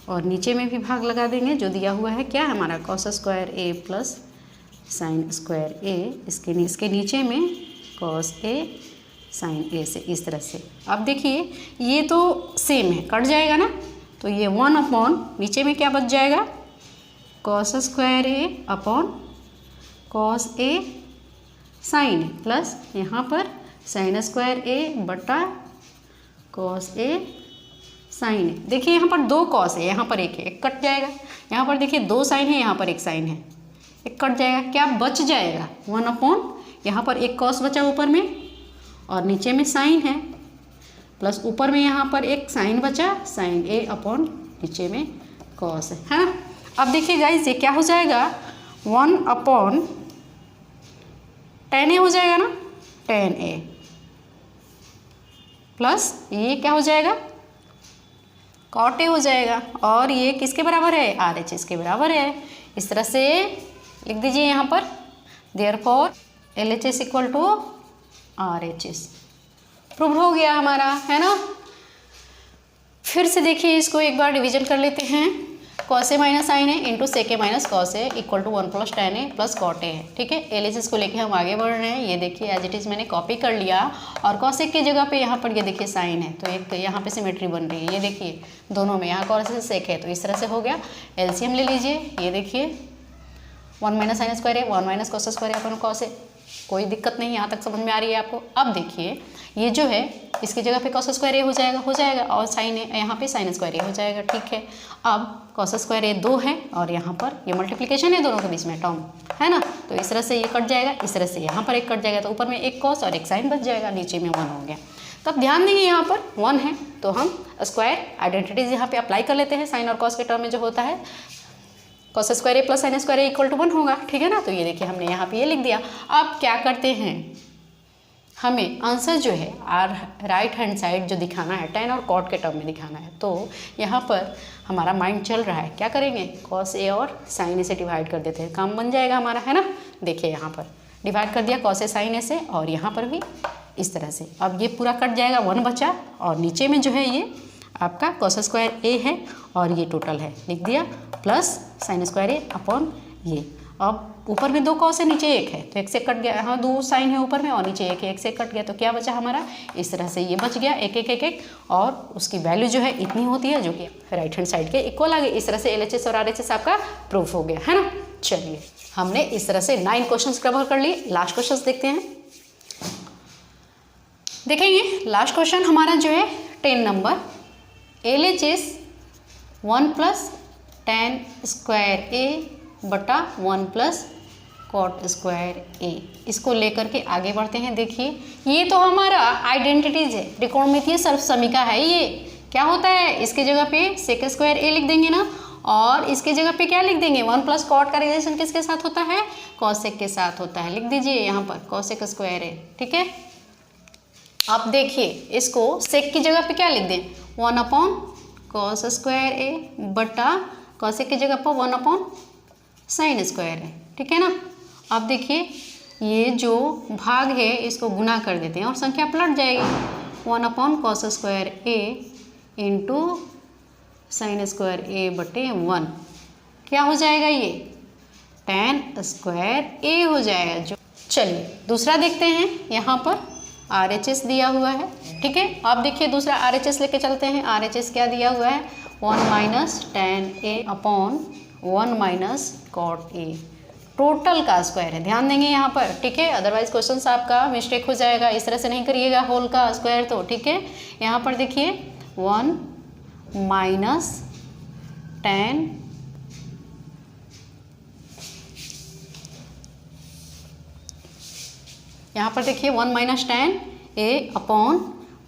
और नीचे में भी भाग लगा देंगे, जो दिया हुआ है क्या है हमारा cos square A plus sine square A, इसके नीचे में cos A साइन A से, इस तरह से। अब देखिए ये तो सेम है, कट जाएगा ना, तो ये 1 अपॉन नीचे में क्या बच जाएगा, cos square A upon cos A sine plus यहाँ पर साइन स्क्वायर A बटा cos A साइन। देखिए यहाँ पर 2 cos है, यहाँ पर 1 है, 1 कट जाएगा, यहाँ पर देखिए 2 साइन है, यहाँ पर 1 साइन है, 1 कट जाएगा, क्या बच जाएगा 1 अपॉन, यहाँ पर 1 cos बचा ऊपर में और नीचे में साइन है, प्लस ऊपर में यहाँ पर 1 साइन बचा, साइन A अपॉन नीचे में cos है ना। अब देखिए गाइज ये क्या हो जाएगा, 1 अपॉन tan A हो जाएगा ना, tan A प्लस ये क्या हो जाएगा, cot A हो जाएगा, और ये किसके बराबर है, RHS के बराबर है। इस तरह से लिख दीजिए यहाँ पर, therefore LHS equal to RHS। Prove हो गया हमारा, है ना। फिर से देखिए इसको एक बार डिवीजन कर लेते हैं, cos A माइनस साइन है into sec A minus cos A equal to 1 plus tan A plus cot A है, ठीक है। LHS को लेके हम आगे बढ़ रहे हैं, ये देखिए एज इट इज़ मैंने कॉपी कर लिया, और cos A की जगह पे यहाँ पर ये देखिए साइन है, तो एक यहाँ पे सिमेट्री बन रही है, ये देखिए दोनों में, यहाँ cos A sec है, तो इस तरह से हो गया। LCM ले लीजिए, ये देखिए 1 माइनस साइन स्क्वायर है, 1 माइनस cos स्क्वायर है अपन cos A, कोई दिक्कत नहीं, यहाँ तक समझ में आ रही है आपको। अब देखिए ये जो है इसकी जगह पे cos स्क्वायर A हो जाएगा, और साइन है यहाँ पे साइन स्क्वायर A हो जाएगा, ठीक है। अब cos स्क्वायर A 2 है, और यहाँ पर ये मल्टीप्लिकेशन है दोनों के बीच में टर्म, है ना, तो इस तरह से ये कट जाएगा, इस तरह से यहाँ पर 1 कट जाएगा, तो ऊपर में 1 cos और 1 साइन बच जाएगा, नीचे में 1 हो गया। तो अब ध्यान देंगे यहाँ पर 1 है, तो हम स्क्वायर आइडेंटिटीज यहाँ पे अप्लाई कर लेते हैं, साइन और cos के टर्म में जो होता है cos square A plus sine square A equal to 1 होगा, ठीक है ना। तो ये देखिए हमने यहाँ पे ये लिख दिया। अब क्या करते हैं, हमें आंसर जो है राइट हैंड साइड जो दिखाना है tan और cot के टर्म में दिखाना है, तो यहाँ पर हमारा माइंड चल रहा है, क्या करेंगे, cos A और sin A से डिवाइड कर देते हैं, काम बन जाएगा हमारा, है ना। देखिए यहाँ पर डिवाइड कर दिया cos A sin A से, और यहाँ पर भी इस तरह से। अब ये पूरा कट जाएगा, 1 बचा, और नीचे में जो है ये आपका cos स्क्वायर A है, और ये टोटल है लिख दिया, plus sine square A upon ये। अब ऊपर में 2 cos है, नीचे 1 है, तो 1 से कट गया, हाँ 2 साइन है ऊपर में और नीचे 1 है, 1 से कट गया, तो क्या बचा हमारा, इस तरह से ये बच गया 1 1 1 1, और उसकी वैल्यू जो है इतनी होती है, जो कि राइट हैंड साइड के इक्वल आ गई। इस तरह से LHS और RHS आपका प्रूफ हो गया, है ना। चलिए हमने इस तरह से 9 क्वेश्चंस कवर कर लिए। लास्ट क्वेश्चन देखते हैं, देखेंगे लास्ट क्वेश्चन हमारा जो है 10 number, LHS 1 plus tan square A बटा 1 प्लस कॉट स्क्वायर ए। इसको लेकर के आगे बढ़ते हैं। देखिए ये तो हमारा आइडेंटिटीज है, त्रिकोणमितीय सर्वसमीका है। ये क्या होता है, इसकी जगह पे सेक स्क्वायर ए लिख देंगे ना, और इसकी जगह पे क्या लिख देंगे, 1 प्लस कॉट का रिलेशन किसके साथ होता है, कॉसेक के साथ होता है। लिख दीजिए यहाँ पर कॉसेक स्क्वायर ए। ठीक है, आप देखिए इसको सेक की जगह पे क्या लिख दें, 1 अपॉन कॉस स्क्वायर ए बटा कॉसेक की जगह पर 1 अपॉन साइन स्क्वायर ए। ठीक है ना। अब देखिए ये जो भाग है इसको गुना कर देते हैं और संख्या पलट जाएगी, 1 अपॉन कॉस स्क्वायर ए इंटू साइन स्क्वायर ए बटे 1। क्या हो जाएगा, ये tan स्क्वायर ए हो जाएगा। जो चलिए दूसरा देखते हैं, यहाँ पर RHS दिया हुआ है। ठीक है, आप देखिए दूसरा RHS लेके चलते हैं। RHS क्या दिया हुआ है, 1 minus tan A upon 1 minus cot A, total का स्क्वायर है। ध्यान देंगे यहाँ पर। ठीक है, अदरवाइज क्वेश्चन आपका मिस्टेक हो जाएगा, इस तरह से नहीं करिएगा होल का स्क्वायर तो। ठीक है, यहाँ पर देखिए 1 माइनस tan यहाँ पर देखिए 1 minus tan A upon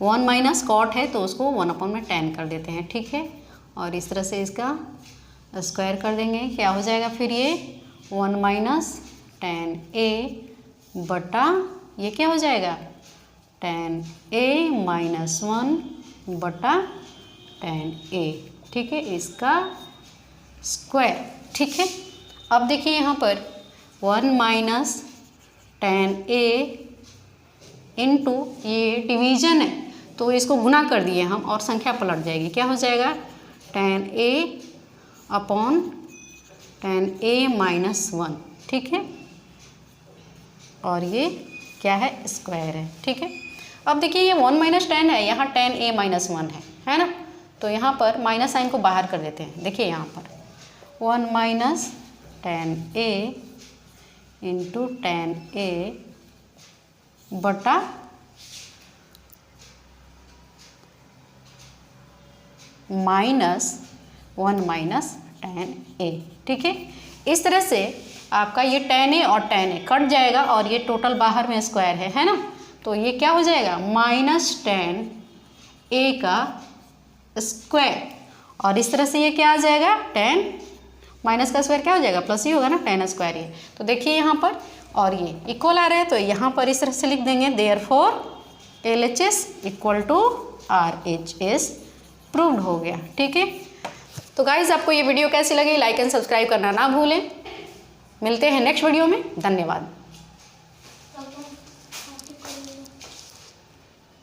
1 minus cot है तो उसको 1 अपॉन में tan कर देते हैं। ठीक है, और इस तरह से इसका स्क्वायर कर देंगे। क्या हो जाएगा फिर, ये 1 माइनस tan ए बटा ये क्या हो जाएगा, tan ए माइनस 1 बटा tan ए। ठीक है, इसका स्क्वायर। ठीक है, अब देखिए यहाँ पर 1 माइनस tan ए इंटू ये डिवीजन है तो इसको गुना कर दिए हम और संख्या पलट जाएगी। क्या हो जाएगा, tan A upon tan A minus 1। ठीक है, और ये क्या है, स्क्वायर है। ठीक है, अब देखिए ये 1 माइनस tan है, यहाँ tan ए माइनस 1 है ना, तो यहाँ पर माइनस साइन को बाहर कर देते हैं। देखिए यहाँ पर 1 माइनस tan ए इंटू tan ए बटा माइनस 1 माइनस tan ए। ठीक है, इस तरह से आपका ये tan ए और tan ए कट जाएगा और ये टोटल बाहर में स्क्वायर है ना, तो ये क्या हो जाएगा, माइनस tan ए का स्क्वायर, और इस तरह से ये क्या आ जाएगा, tan माइनस का स्क्वायर क्या हो जाएगा, प्लस ही होगा ना, tan स्क्वायर ये। तो देखिए यहाँ पर और ये इक्वल आ रहा है तो यहाँ पर इस तरह से लिख देंगे, therefore LHS equal to RHS proved हो गया। ठीक है, तो गाइज आपको ये वीडियो कैसी लगी, लाइक एंड सब्सक्राइब करना ना भूलें। मिलते हैं नेक्स्ट वीडियो में, धन्यवाद।